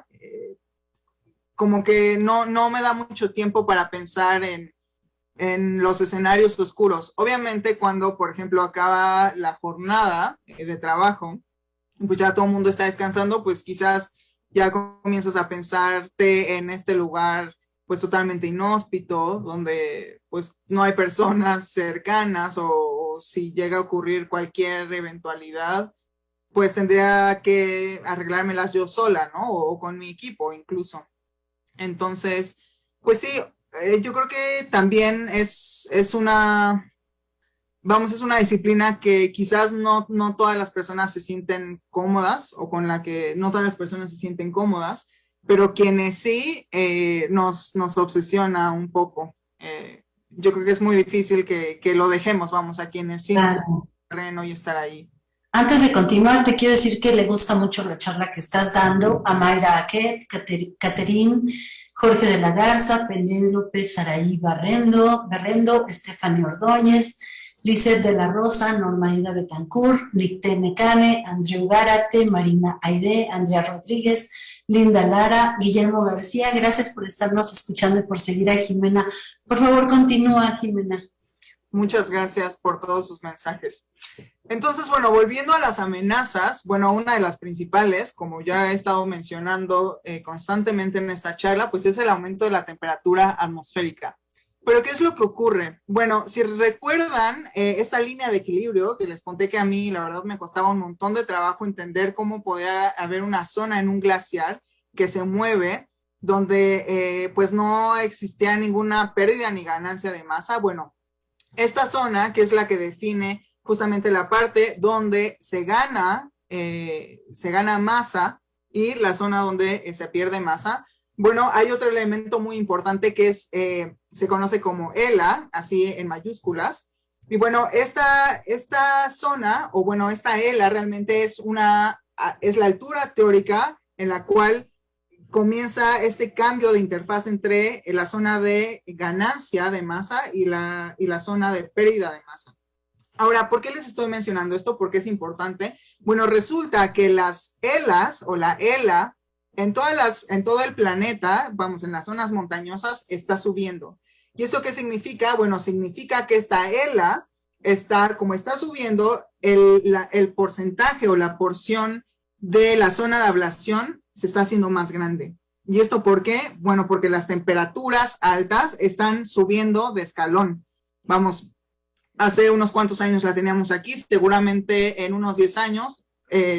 Como que no me da mucho tiempo para pensar en los escenarios oscuros. Obviamente cuando, por ejemplo, acaba la jornada de trabajo, pues ya todo el mundo está descansando, pues quizás ya comienzas a pensarte en este lugar pues totalmente inhóspito, donde pues no hay personas cercanas o si llega a ocurrir cualquier eventualidad, pues tendría que arreglármelas yo sola, ¿no? O con mi equipo incluso. Entonces, pues sí, yo creo que también es una, vamos, es una disciplina que quizás no todas las personas se sienten cómodas o con la que no todas las personas se sienten cómodas, pero quienes sí nos obsesiona un poco. Yo creo que es muy difícil que lo dejemos, vamos, a quienes sí nos gusta Claro. el terreno y estar ahí. Antes de continuar, te quiero decir que le gusta mucho la charla que estás dando a Mayra Aquet, Caterín, Jorge de la Garza, Penélope Saraí Berrendo, Estefania Ordóñez, Lizeth de la Rosa, Normaida Betancourt, Nicté Mecane, Andreu Gárate, Marina Aide, Andrea Rodríguez, Linda Lara, Guillermo García. Gracias por estarnos escuchando y por seguir a Jimena. Por favor, continúa, Jimena. Muchas gracias por todos sus mensajes. Entonces, bueno, volviendo a las amenazas, bueno, una de las principales, como ya he estado mencionando constantemente en esta charla, pues es el aumento de la temperatura atmosférica. Pero, ¿qué es lo que ocurre? Bueno, si recuerdan esta línea de equilibrio que les conté que a mí, la verdad, me costaba un montón de trabajo entender cómo podía haber una zona en un glaciar que se mueve, donde pues no existía ninguna pérdida ni ganancia de masa. Bueno, esta zona, que es la que define justamente la parte donde se gana masa y la zona donde se pierde masa. Bueno, hay otro elemento muy importante que es, se conoce como ELA, así en mayúsculas. Y bueno, esta zona, o bueno, esta ELA realmente es la altura teórica en la cual comienza este cambio de interfaz entre la zona de ganancia de masa y la zona de pérdida de masa. Ahora, ¿por qué les estoy mencionando esto? Porque es importante. Bueno, resulta que las ELAs o la ELA en todo el planeta, vamos, en las zonas montañosas, está subiendo. ¿Y esto qué significa? Bueno, significa que esta ELA como está subiendo, el porcentaje o la porción de la zona de ablación se está haciendo más grande. ¿Y esto por qué? Bueno, porque las temperaturas altas están subiendo de escalón. Vamos, hace unos cuantos años la teníamos aquí, seguramente en unos 10 años,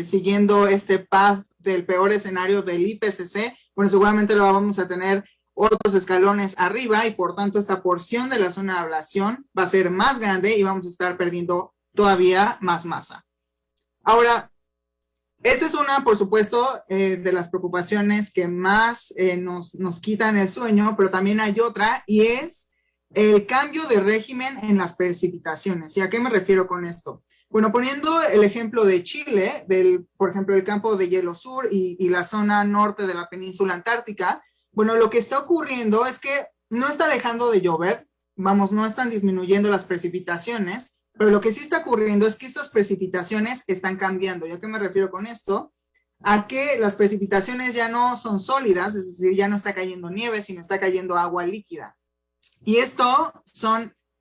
siguiendo este path del peor escenario del IPCC, bueno, seguramente lo vamos a tener otros escalones arriba y por tanto esta porción de la zona de ablación va a ser más grande y vamos a estar perdiendo todavía más masa. Ahora, esta es una, por supuesto, de las preocupaciones que más nos quitan el sueño, pero también hay otra y es el cambio de régimen en las precipitaciones. ¿Y a qué me refiero con esto? Bueno, poniendo el ejemplo de Chile, por ejemplo, el campo de hielo sur y la zona norte de la península antártica, bueno, lo que está ocurriendo es que no está dejando de llover, vamos, no están disminuyendo las precipitaciones, pero lo que sí está ocurriendo es que estas precipitaciones están cambiando. ¿Y a qué me refiero con esto? A que las precipitaciones ya no son sólidas, es decir, ya no está cayendo nieve, sino está cayendo agua líquida. Y esto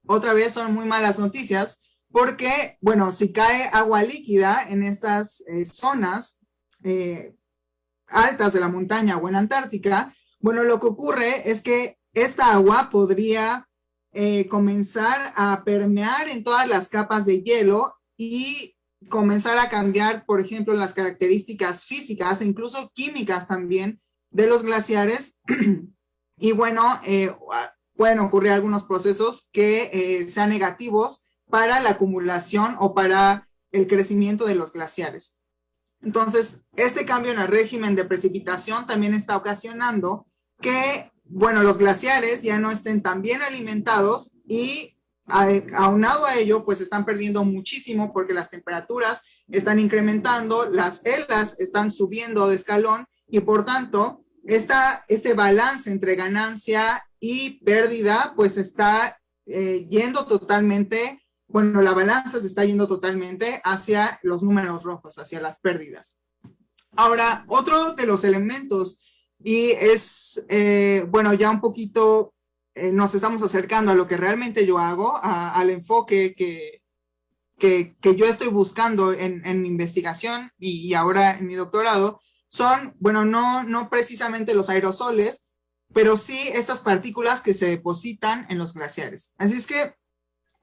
otra vez, son muy malas noticias, porque, bueno, si cae agua líquida en estas zonas altas de la montaña o en Antártica, bueno, lo que ocurre es que esta agua podría comenzar a permear en todas las capas de hielo y comenzar a cambiar, por ejemplo, las características físicas e incluso químicas también de los glaciares. Y bueno, pueden ocurrir algunos procesos que sean negativos para la acumulación o para el crecimiento de los glaciares. Entonces, este cambio en el régimen de precipitación también está ocasionando que, bueno, los glaciares ya no estén tan bien alimentados y aunado a ello, pues están perdiendo muchísimo porque las temperaturas están incrementando, las elas están subiendo de escalón y por tanto, este balance entre ganancia y pérdida, pues está yendo totalmente, bueno, la balanza se está yendo totalmente hacia los números rojos, hacia las pérdidas. Ahora, otro de los elementos, y es, bueno, ya un poquito nos estamos acercando a lo que realmente yo hago, al enfoque que yo estoy buscando en mi investigación y ahora en mi doctorado, son, bueno, no precisamente los aerosoles, pero sí estas partículas que se depositan en los glaciares. Así es que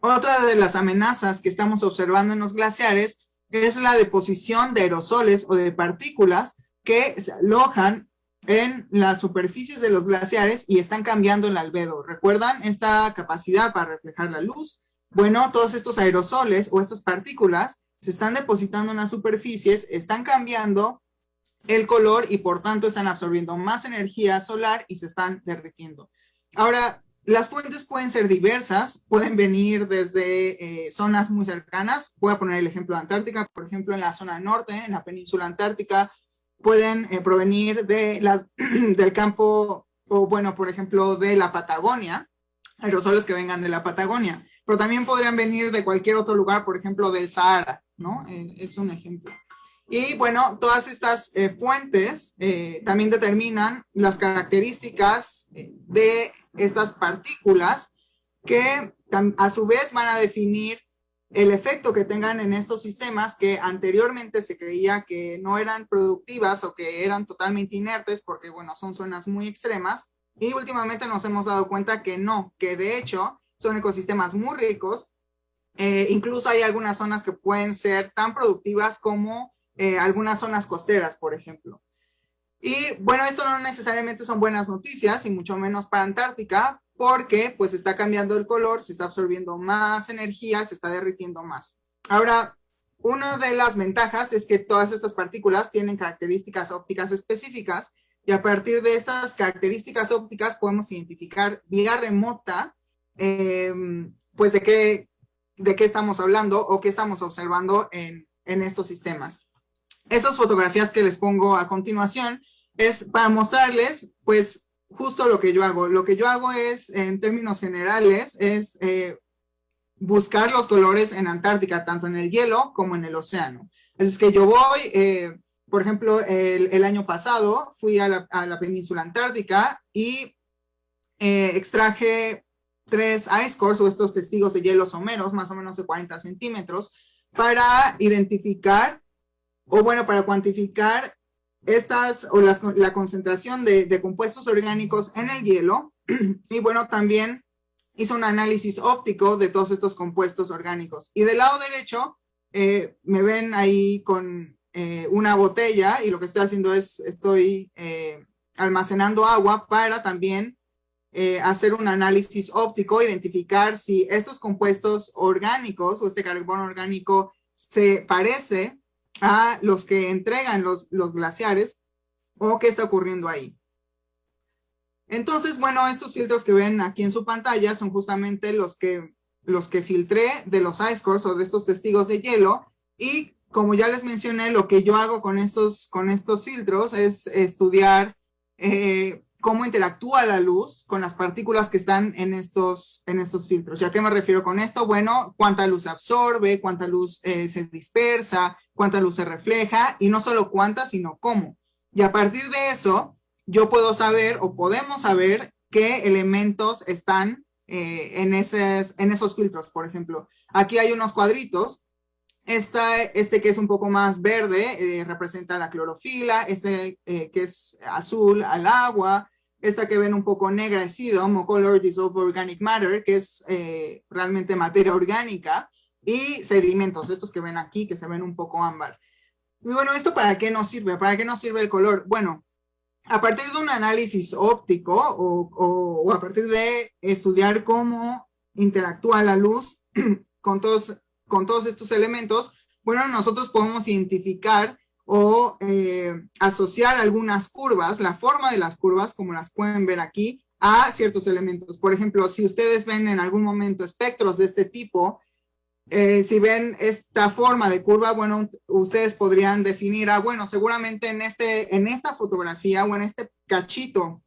otra de las amenazas que estamos observando en los glaciares es la deposición de aerosoles o de partículas que se alojan en las superficies de los glaciares y están cambiando el albedo. ¿Recuerdan esta capacidad para reflejar la luz? Bueno, todos estos aerosoles o estas partículas se están depositando en las superficies, están cambiando el color y por tanto están absorbiendo más energía solar y se están derritiendo. Ahora, las fuentes pueden ser diversas, pueden venir desde zonas muy cercanas. Voy a poner el ejemplo de Antártica, por ejemplo, en la zona norte, en la península antártica, pueden provenir del campo, o bueno, por ejemplo, de la Patagonia, aerosoles que vengan de la Patagonia, pero también podrían venir de cualquier otro lugar, por ejemplo, del Sahara, ¿no? Es un ejemplo. Y bueno, todas estas fuentes también determinan las características de estas partículas que a su vez van a definir el efecto que tengan en estos sistemas que anteriormente se creía que no eran productivas o que eran totalmente inertes porque, bueno, son zonas muy extremas y últimamente nos hemos dado cuenta que no, que de hecho son ecosistemas muy ricos. Incluso hay algunas zonas que pueden ser tan productivas como algunas zonas costeras, por ejemplo. Y bueno, esto no necesariamente son buenas noticias y mucho menos para Antártica porque pues está cambiando el color, se está absorbiendo más energía, se está derritiendo más. Ahora, una de las ventajas es que todas estas partículas tienen características ópticas específicas y a partir de estas características ópticas podemos identificar vía remota pues de qué estamos hablando o qué estamos observando en estos sistemas. Estas fotografías que les pongo a continuación es para mostrarles, pues, justo lo que yo hago. Lo que yo hago es, en términos generales, es buscar los colores en Antártica, tanto en el hielo como en el océano. Es que yo voy, por ejemplo, el año pasado fui a la península antártica y extraje 3 ice cores o estos testigos de hielo someros, más o menos de 40 centímetros, para identificar, o bueno, para cuantificar la concentración de compuestos orgánicos en el hielo. Y bueno, también hizo un análisis óptico de todos estos compuestos orgánicos. Y del lado derecho, me ven ahí con una botella y lo que estoy haciendo es, estoy almacenando agua para también hacer un análisis óptico, identificar si estos compuestos orgánicos o este carbono orgánico se parece a los que entregan los glaciares o qué está ocurriendo ahí. Entonces, bueno, estos filtros que ven aquí en su pantalla son justamente los que filtré de los ice cores o de estos testigos de hielo, y como ya les mencioné, lo que yo hago con estos filtros es estudiar cómo interactúa la luz con las partículas que están en estos filtros. ¿Y a qué me refiero con esto? Bueno, cuánta luz se absorbe, cuánta luz se dispersa, cuánta luz se refleja, y no solo cuánta, sino cómo. Y a partir de eso, yo puedo saber o podemos saber qué elementos están en esos filtros. Por ejemplo, aquí hay unos cuadritos. Este que es un poco más verde representa la clorofila, que es azul al agua, esta que ven un poco negra es CDOM o Color Dissolved Organic Matter, que es realmente materia orgánica, y sedimentos, estos que ven aquí, que se ven un poco ámbar. Y bueno, ¿esto para qué nos sirve? ¿Para qué nos sirve el color? Bueno, a partir de un análisis óptico o a partir de estudiar cómo interactúa la luz con todos estos elementos, bueno, nosotros podemos identificar o asociar algunas curvas, la forma de las curvas, como las pueden ver aquí, a ciertos elementos. Por ejemplo, si ustedes ven en algún momento espectros de este tipo, si ven esta forma de curva, bueno, ustedes podrían definir, bueno, seguramente en esta fotografía o en este cachito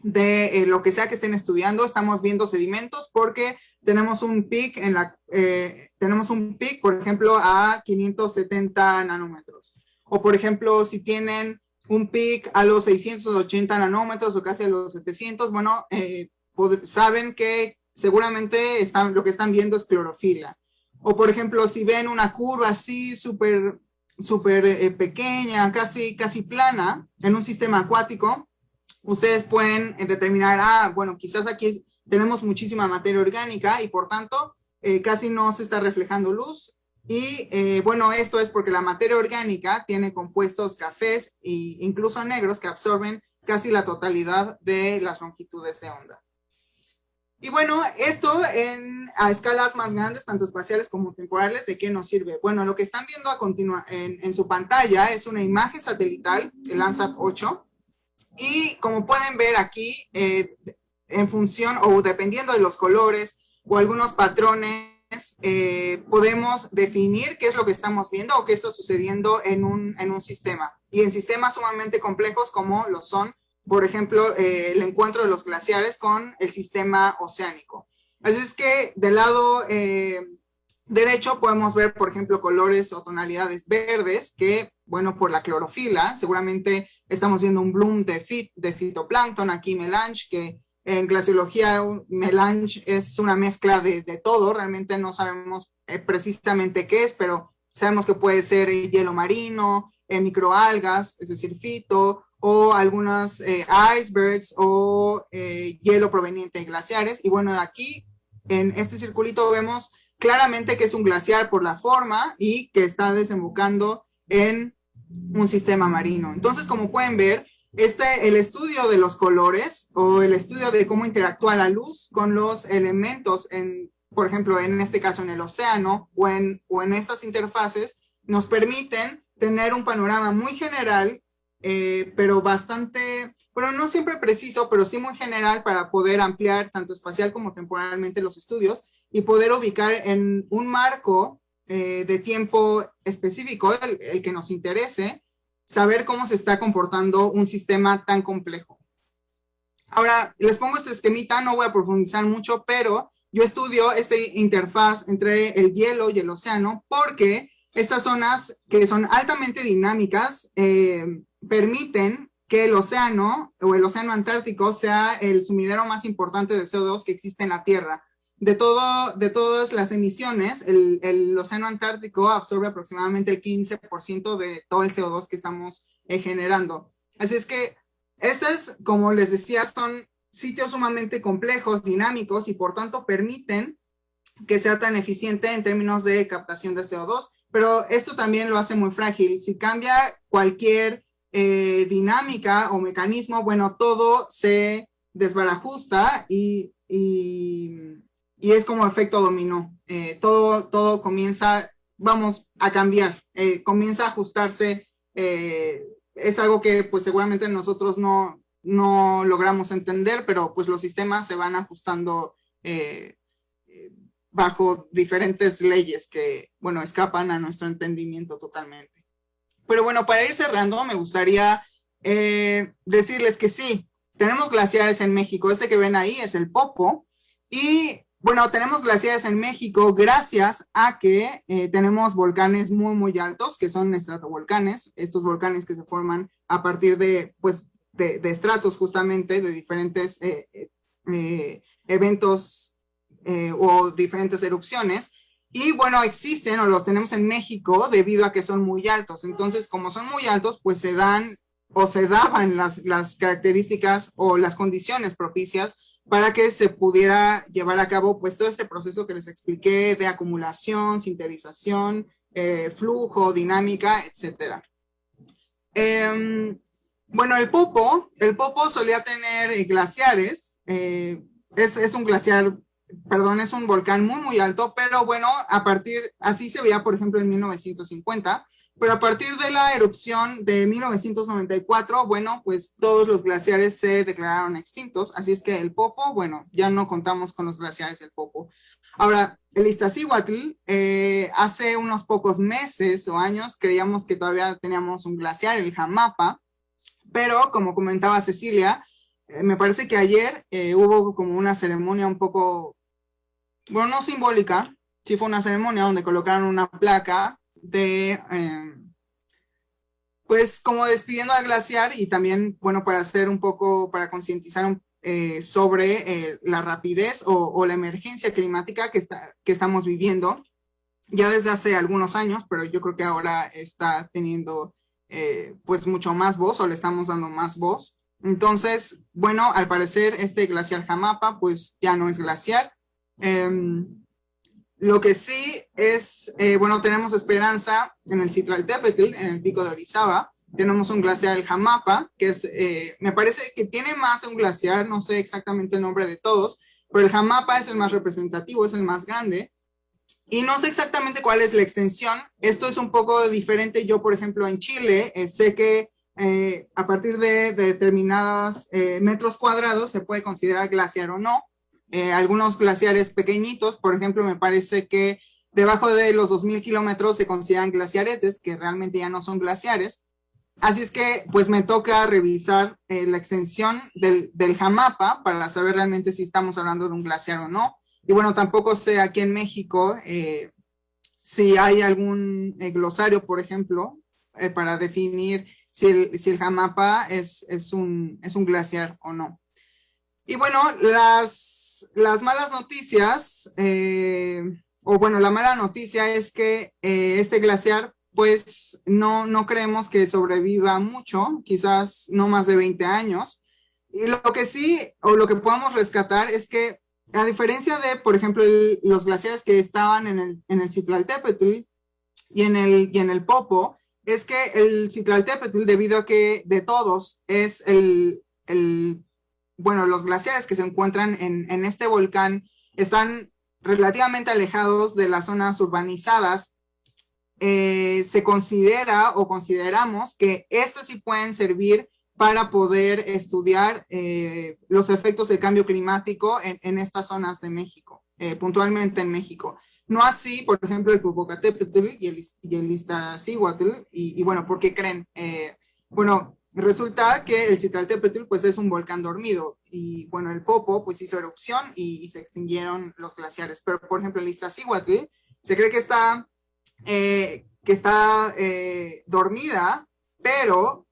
de lo que sea que estén estudiando, estamos viendo sedimentos porque tenemos un peak por ejemplo, a 570 nanómetros. O, por ejemplo, si tienen un peak a los 680 nanómetros o casi a los 700, bueno, saben que seguramente lo que están viendo es clorofila. O, por ejemplo, si ven una curva así súper pequeña, casi plana, en un sistema acuático, ustedes pueden determinar, bueno, quizás aquí tenemos muchísima materia orgánica y por tanto casi no se está reflejando luz. Y bueno, esto es porque la materia orgánica tiene compuestos cafés e incluso negros que absorben casi la totalidad de las longitudes de onda. Y bueno, esto a escalas más grandes, tanto espaciales como temporales, ¿de qué nos sirve? Bueno, lo que están viendo en su pantalla es una imagen satelital, el Landsat 8, y como pueden ver aquí, en función o dependiendo de los colores o algunos patrones, podemos definir qué es lo que estamos viendo o qué está sucediendo en un sistema. Y en sistemas sumamente complejos como lo son, por ejemplo, el encuentro de los glaciares con el sistema oceánico. Así es que del lado derecho podemos ver, por ejemplo, colores o tonalidades verdes que, bueno, por la clorofila, seguramente estamos viendo un bloom de fitoplancton, aquí melange, que en glaciología melange es una mezcla de todo, realmente no sabemos precisamente qué es, pero sabemos que puede ser hielo marino, microalgas, es decir, fito, o algunos icebergs o hielo proveniente de glaciares. Y bueno, aquí en este circulito vemos claramente que es un glaciar por la forma y que está desembocando en un sistema marino. Entonces, como pueden ver, el estudio de los colores o el estudio de cómo interactúa la luz con los elementos, por ejemplo, en este caso en el océano o en estas interfaces, nos permiten tener un panorama muy general, pero bastante, bueno, no siempre preciso, pero sí muy general para poder ampliar tanto espacial como temporalmente los estudios y poder ubicar en un marco de tiempo específico, el que nos interese, saber cómo se está comportando un sistema tan complejo. Ahora, les pongo este esquemita, no voy a profundizar mucho, pero yo estudio esta interfaz entre el hielo y el océano porque estas zonas que son altamente dinámicas permiten que el océano o el océano Antártico sea el sumidero más importante de CO2 que existe en la Tierra. De todas las emisiones, el océano Antártico absorbe aproximadamente el 15% de todo el CO2 que estamos generando. Así es que estas, como les decía, son sitios sumamente complejos, dinámicos y por tanto permiten que sea tan eficiente en términos de captación de CO2, pero esto también lo hace muy frágil. Si cambia cualquier dinámica o mecanismo, bueno, todo se desbarajusta y es como efecto dominó. Todo comienza, vamos a cambiar, comienza a ajustarse. Es algo que pues seguramente nosotros no logramos entender, pero pues los sistemas se van ajustando bajo diferentes leyes que, bueno, escapan a nuestro entendimiento totalmente. Pero bueno, para ir cerrando, me gustaría decirles que sí, tenemos glaciares en México. Este que ven ahí es el Popo. Y bueno, tenemos glaciares en México gracias a que tenemos volcanes muy, muy altos, que son estratovolcanes. Estos volcanes que se forman a partir de, pues, de estratos justamente, de diferentes eventos o diferentes erupciones. Y bueno, existen o los tenemos en México debido a que son muy altos. Entonces, como son muy altos, pues se dan o se daban las características o las condiciones propicias para que se pudiera llevar a cabo pues todo este proceso que les expliqué de acumulación, sinterización, flujo, dinámica, etcétera. Bueno, el Popo solía tener glaciares, es un glaciar, perdón, es un volcán muy, muy alto, pero bueno, así se veía, por ejemplo, en 1950, pero a partir de la erupción de 1994, bueno, pues todos los glaciares se declararon extintos, así es que el Popo, bueno, ya no contamos con los glaciares del Popo. Ahora, el Iztaccíhuatl, hace unos pocos meses o años creíamos que todavía teníamos un glaciar, el Jamapa, pero como comentaba Cecilia, me parece que ayer hubo como una ceremonia un poco, bueno, no simbólica, sí fue una ceremonia donde colocaron una placa de, pues como despidiendo al glaciar y también, bueno, para hacer un poco, para concientizar sobre la rapidez o la emergencia climática que estamos viviendo ya desde hace algunos años, pero yo creo que ahora está teniendo pues mucho más voz o le estamos dando más voz. Entonces, bueno, al parecer este glaciar Jamapa pues ya no es glaciar. Lo que sí es, bueno, tenemos esperanza en el Citlaltépetl, en el pico de Orizaba. Tenemos un glaciar, el Jamapa, que es, me parece que tiene más de un glaciar, no sé exactamente el nombre de todos, pero el Jamapa es el más representativo, es el más grande. Y no sé exactamente cuál es la extensión. Esto es un poco diferente. Yo, por ejemplo, en Chile, sé que a partir de determinados metros cuadrados se puede considerar glaciar o no. Algunos glaciares pequeñitos, por ejemplo, me parece que debajo de los 2000 kilómetros se consideran glaciaretes, que realmente ya no son glaciares. Así es que, pues me toca revisar la extensión del Jamapa para saber realmente si estamos hablando de un glaciar o no. Y bueno, tampoco sé aquí en México si hay algún glosario, por ejemplo, para definir si el Jamapa es un glaciar o no. Y bueno, las malas noticias, o bueno, la mala noticia es que este glaciar, pues no creemos que sobreviva mucho, quizás no más de 20 años. Y lo que sí, o lo que podemos rescatar es que a diferencia de, por ejemplo, los glaciares que estaban en el Citlaltépetl y en el Popo, es que el Citlaltépetl, debido a que de todos es bueno, los glaciares que se encuentran en este volcán están relativamente alejados de las zonas urbanizadas, se considera o consideramos que estos sí pueden servir para poder estudiar los efectos del cambio climático en estas zonas de México, puntualmente en México. No así, por ejemplo, el Popocatépetl y el Iztaccíhuatl, y bueno, ¿por qué creen? Bueno, resulta que el Citlaltépetl pues es un volcán dormido, y bueno, el Popo pues hizo erupción y se extinguieron los glaciares, pero por ejemplo el Iztaccíhuatl se cree que está dormida, pero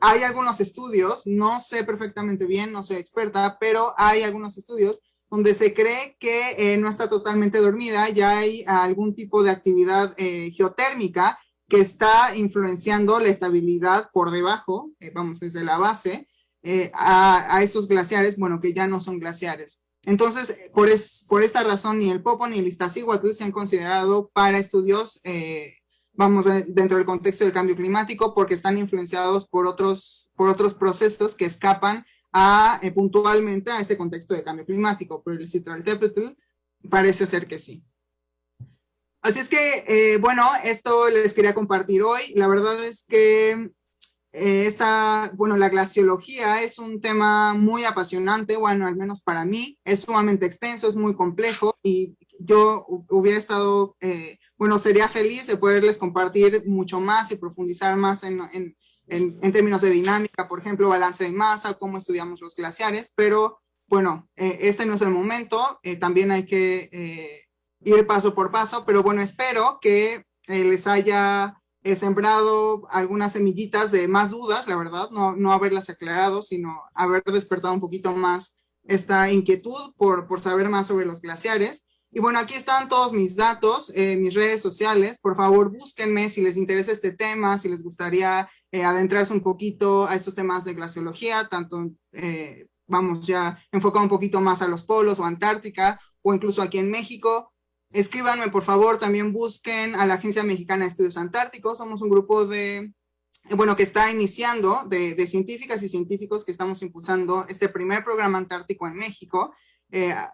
hay algunos estudios, no sé perfectamente bien, no soy experta, pero hay algunos estudios donde se cree que no está totalmente dormida, ya hay algún tipo de actividad geotérmica que está influenciando la estabilidad por debajo, vamos, desde la base, a estos glaciares, bueno, que ya no son glaciares. Entonces, por esta razón, ni el Popo ni el Iztaccíhuatl se han considerado para estudios vamos, dentro del contexto del cambio climático, porque están influenciados por otros procesos que escapan puntualmente a este contexto de cambio climático, pero el Citraltépetl parece ser que sí. Así es que, bueno, esto les quería compartir hoy. La verdad es que la glaciología es un tema muy apasionante, bueno, al menos para mí, es sumamente extenso, es muy complejo y yo hubiera estado, sería feliz de poderles compartir mucho más y profundizar más en términos de dinámica, por ejemplo, balance de masa, cómo estudiamos los glaciares, pero bueno, este no es el momento, también hay que ir paso por paso, pero bueno, espero que les haya sembrado algunas semillitas de más dudas, la verdad, no haberlas aclarado, sino haber despertado un poquito más esta inquietud por saber más sobre los glaciares. Y bueno, aquí están todos mis datos, mis redes sociales. Por favor, búsquenme si les interesa este tema, si les gustaría adentrarse un poquito a estos temas de glaciología, tanto, vamos ya enfocado un poquito más a los polos o Antártica, o incluso aquí en México. Escríbanme, por favor, también busquen a la Agencia Mexicana de Estudios Antárticos. Somos un grupo que está iniciando de científicas y científicos que estamos impulsando este primer programa antártico en México.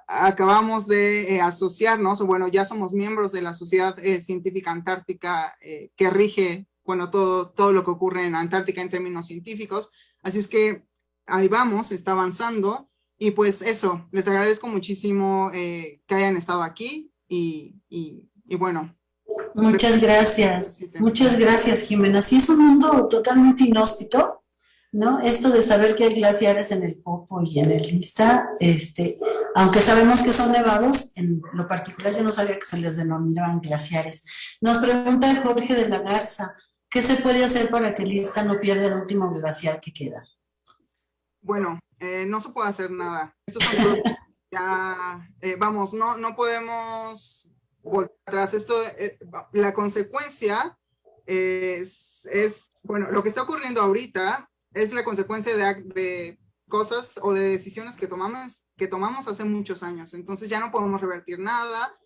Acabamos de asociarnos, ya somos miembros de la Sociedad Científica Antártica que rige, todo lo que ocurre en Antártica en términos científicos. Así es que ahí vamos, está avanzando. Y pues eso, les agradezco muchísimo que hayan estado aquí. Y bueno. Muchas gracias, Jimena. Sí, es un mundo totalmente inhóspito, ¿no? Esto de saber que hay glaciares en el Popo y en el Ista, aunque sabemos que son nevados, en lo particular yo no sabía que se les denominaban glaciares. Nos pregunta Jorge de la Garza, ¿qué se puede hacer para que el Ista no pierda el último glaciar que queda? Bueno, no se puede hacer nada. Estos son los ya, no podemos volver atrás. Esto, la consecuencia es, lo que está ocurriendo ahorita es la consecuencia de cosas o de decisiones que tomamos hace muchos años. Entonces ya no podemos revertir nada,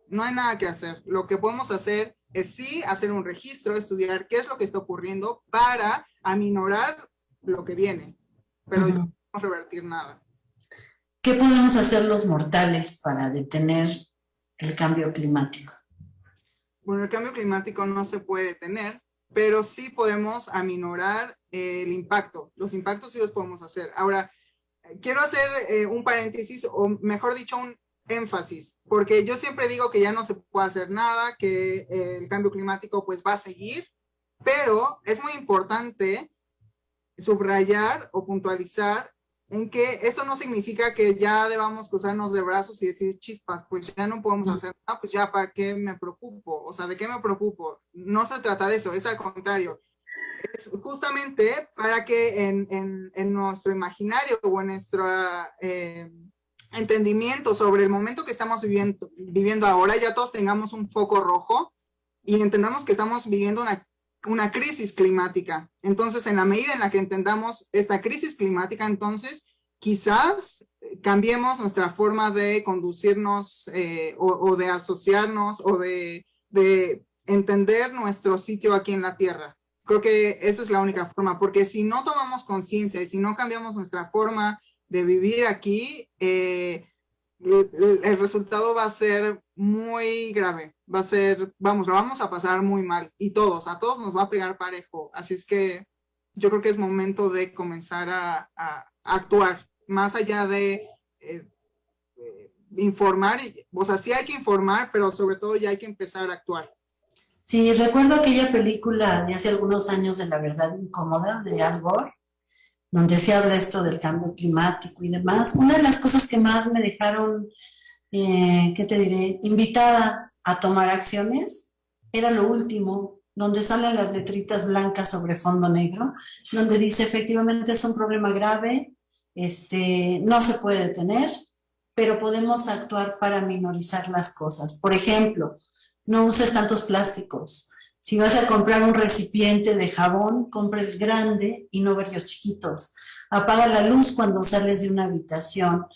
no hay nada que hacer. Lo que podemos hacer es sí hacer un registro, estudiar qué es lo que está ocurriendo para aminorar lo que viene, pero ya no podemos revertir nada. ¿Qué podemos hacer los mortales para detener el cambio climático? Bueno, el cambio climático no se puede detener, pero sí podemos aminorar el impacto. Los impactos sí los podemos hacer. Ahora, quiero hacer un paréntesis, o mejor dicho, un énfasis, porque yo siempre digo que ya no se puede hacer nada, que el cambio climático pues va a seguir, pero es muy importante subrayar o puntualizar en que esto no significa que ya debamos cruzarnos de brazos y decir, chispas, pues ya no podemos hacer nada, pues ya, ¿para qué me preocupo? O sea, ¿de qué me preocupo? No se trata de eso, es al contrario. Es justamente para que en nuestro imaginario o en nuestro entendimiento sobre el momento que estamos viviendo ahora, ya todos tengamos un foco rojo y entendamos que estamos viviendo una crisis climática. Entonces, en la medida en la que entendamos esta crisis climática, entonces quizás cambiemos nuestra forma de conducirnos o de asociarnos o de entender nuestro sitio aquí en la Tierra. Creo que esa es la única forma, porque si no tomamos conciencia y si no cambiamos nuestra forma de vivir aquí, el resultado va a ser muy grave, va a ser, lo vamos a pasar muy mal, y a todos nos va a pegar parejo, así es que yo creo que es momento de comenzar a actuar, más allá de informar, o sea, sí hay que informar, pero sobre todo ya hay que empezar a actuar. Sí, recuerdo aquella película de hace algunos años de La Verdad Incómoda, de Al Gore, donde se habla esto del cambio climático y demás. Una de las cosas que más me dejaron, ¿qué te diré?, invitada a tomar acciones, era lo último, donde salen las letritas blancas sobre fondo negro, donde dice efectivamente es un problema grave, no se puede detener, pero podemos actuar para minorizar las cosas. Por ejemplo, no uses tantos plásticos. Si vas a comprar un recipiente de jabón, compra el grande y no varios chiquitos. Apaga la luz cuando sales de una habitación.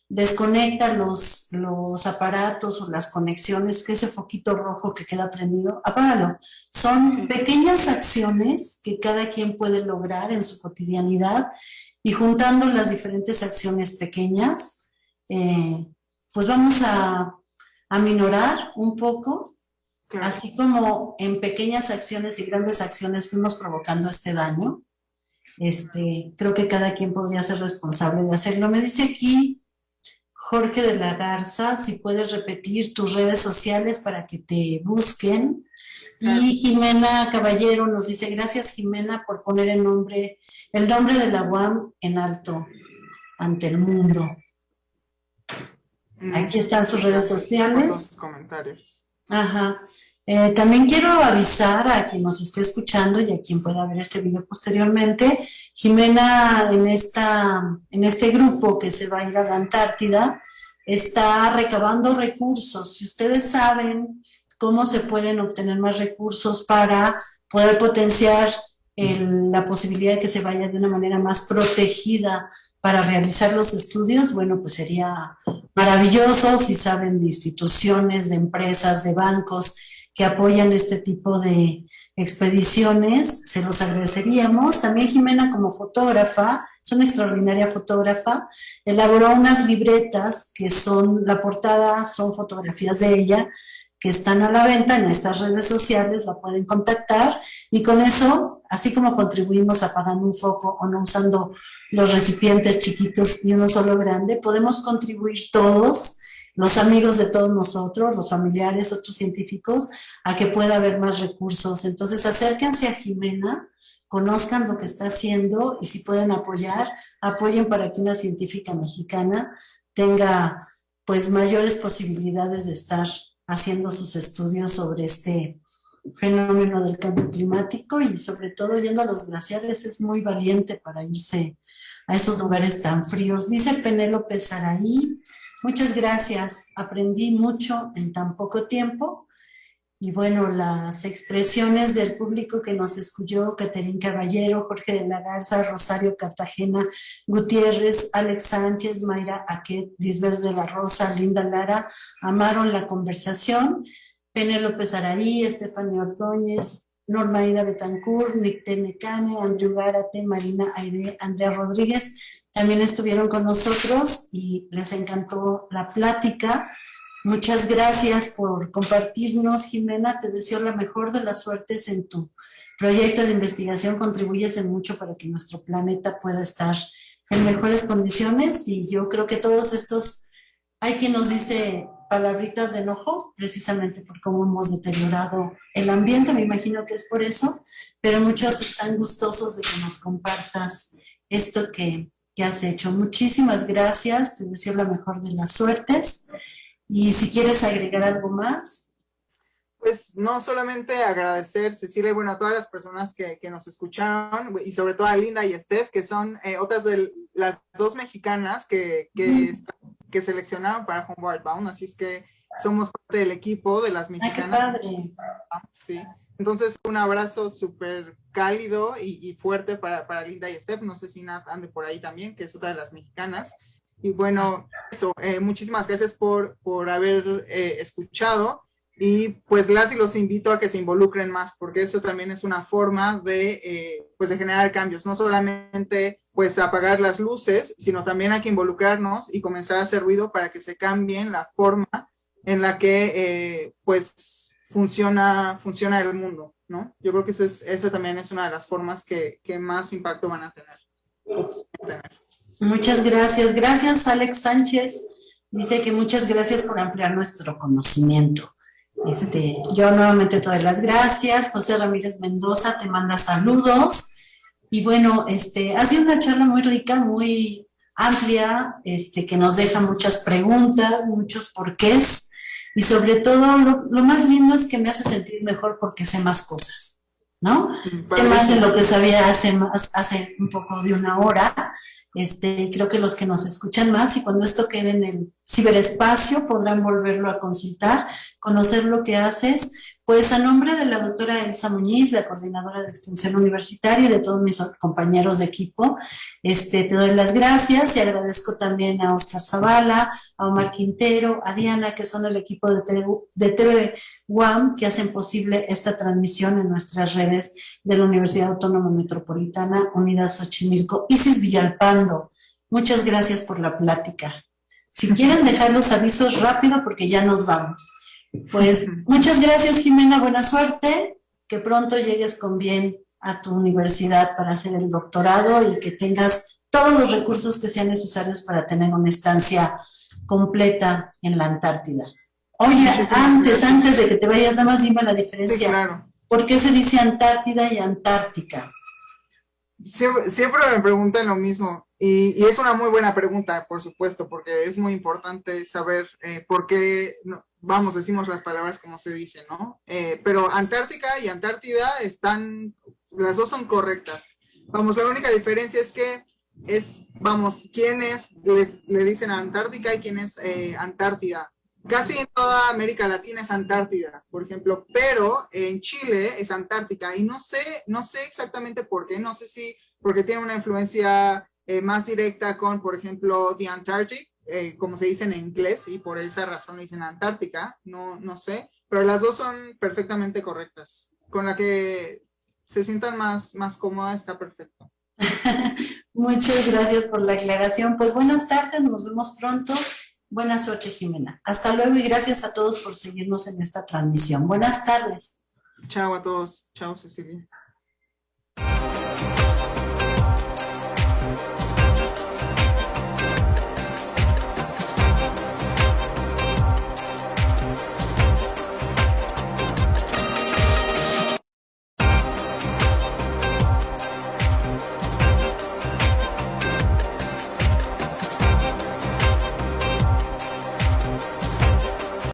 Desconecta los aparatos o las conexiones, que ese foquito rojo que queda prendido, apágalo. Son pequeñas acciones que cada quien puede lograr en su cotidianidad y juntando las diferentes acciones pequeñas, pues vamos a aminorar un poco, Claro. así como en pequeñas acciones y grandes acciones fuimos provocando este daño. Creo que cada quien podría ser responsable de hacerlo. Me dice aquí Jorge de la Garza, si puedes repetir tus redes sociales para que te busquen. Y Jimena Caballero nos dice, gracias Jimena por poner el nombre de la UAM en alto ante el mundo. Aquí están sus redes sociales. Los comentarios. Ajá. También quiero avisar a quien nos esté escuchando y a quien pueda ver este video posteriormente, Jimena en este grupo que se va a ir a la Antártida está recabando recursos. Si ustedes saben cómo se pueden obtener más recursos para poder potenciar la posibilidad de que se vaya de una manera más protegida para realizar los estudios, bueno, pues sería maravilloso si saben de instituciones, de empresas, de bancos que apoyan este tipo de expediciones, se los agradeceríamos. También Jimena como fotógrafa, es una extraordinaria fotógrafa, elaboró unas libretas que son, la portada son fotografías de ella, que están a la venta en estas redes sociales, la pueden contactar y con eso, así como contribuimos apagando un foco o no usando los recipientes chiquitos y uno solo grande, podemos contribuir todos, los amigos de todos nosotros, los familiares, otros científicos, a que pueda haber más recursos. Entonces acérquense a Jimena, conozcan lo que está haciendo y si pueden apoyar, apoyen para que una científica mexicana tenga pues mayores posibilidades de estar haciendo sus estudios sobre este fenómeno del cambio climático y sobre todo yendo a los glaciares. Es muy valiente para irse a esos lugares tan fríos. Dice Penélope Saraí, muchas gracias, aprendí mucho en tan poco tiempo. Y bueno, las expresiones del público que nos escuchó, Caterín Caballero, Jorge de la Garza, Rosario Cartagena, Gutiérrez, Alex Sánchez, Mayra Aquet, Lisbeth de la Rosa, Linda Lara, amaron la conversación. Penélope Saraí, Estefanía Ordóñez, Norma Ida Betancourt, Nicté Mecane, Andrew Gárate, Marina Aide, Andrea Rodríguez, también estuvieron con nosotros y les encantó la plática. Muchas gracias por compartirnos, Jimena. Te deseo la mejor de las suertes en tu proyecto de investigación. Contribuyes en mucho para que nuestro planeta pueda estar en mejores condiciones y yo creo que todos estos, hay quien nos dice palabritas de enojo, precisamente por cómo hemos deteriorado el ambiente, me imagino que es por eso, pero muchos están gustosos de que nos compartas esto que has hecho. Muchísimas gracias, te deseo la mejor de las suertes. Y si quieres agregar algo más. Pues no solamente agradecer, Cecilia, y bueno, a todas las personas que nos escucharon, y sobre todo a Linda y a Steph, que son otras de las dos mexicanas que seleccionaron para Homeward Bound, así es que somos parte del equipo de las mexicanas. ¡Ay, qué padre! Sí. Entonces, un abrazo súper cálido y fuerte para Linda y Steph. No sé si Nat ande por ahí también, que es otra de las mexicanas. Y bueno, eso, muchísimas gracias por haber escuchado y pues las y los invito a que se involucren más porque eso también es una forma de generar cambios, no solamente pues apagar las luces, sino también hay que involucrarnos y comenzar a hacer ruido para que se cambie la forma en la que funciona el mundo, ¿no? Yo creo que esa también es una de las formas que más impacto van a tener. Muchas gracias. Gracias, Alex Sánchez. Dice que muchas gracias por ampliar nuestro conocimiento. Yo nuevamente te doy las gracias. José Ramírez Mendoza te manda saludos. Y bueno, ha sido una charla muy rica, muy amplia, que nos deja muchas preguntas, muchos porqués. Y sobre todo, lo más lindo es que me hace sentir mejor porque sé más cosas, ¿no? Sé más de lo que sabía hace un poco de una hora. Creo que los que nos escuchan más y cuando esto quede en el ciberespacio podrán volverlo a consultar, conocer lo que haces, Pues a nombre de la doctora Elsa Muñiz, la coordinadora de extensión universitaria, y de todos mis compañeros de equipo, te doy las gracias y agradezco también a Oscar Zavala, a Omar Quintero, a Diana, que son el equipo de TV UAM, que hacen posible esta transmisión en nuestras redes de la Universidad Autónoma Metropolitana, Unidad Xochimilco. Isis Villalpando, muchas gracias por la plática. Si quieren dejar los avisos rápido porque ya nos vamos. Pues muchas gracias, Jimena, buena suerte, que pronto llegues con bien a tu universidad para hacer el doctorado y que tengas todos los recursos que sean necesarios para tener una estancia completa en la Antártida. Oye, antes de que te vayas, nada más dime la diferencia. Sí, claro. ¿Por qué se dice Antártida y Antártica? Siempre me preguntan lo mismo y es una muy buena pregunta, por supuesto, porque es muy importante saber por qué, decimos las palabras como se dicen, ¿no? Pero Antártica y Antártida las dos son correctas. La única diferencia es que quiénes le dicen Antártica y quién es Antártida. Casi en toda América Latina es Antártida, por ejemplo, pero en Chile es Antártica y no sé exactamente por qué, no sé si porque tiene una influencia más directa con, por ejemplo, The Antarctic, como se dice en inglés, y por esa razón le dicen Antártica, no sé, pero las dos son perfectamente correctas. Con la que se sientan más cómoda está perfecto. Muchas gracias por la aclaración. Pues buenas tardes, nos vemos pronto. Buena suerte, Jimena. Hasta luego y gracias a todos por seguirnos en esta transmisión. Buenas tardes. Chao a todos. Chao, Cecilia.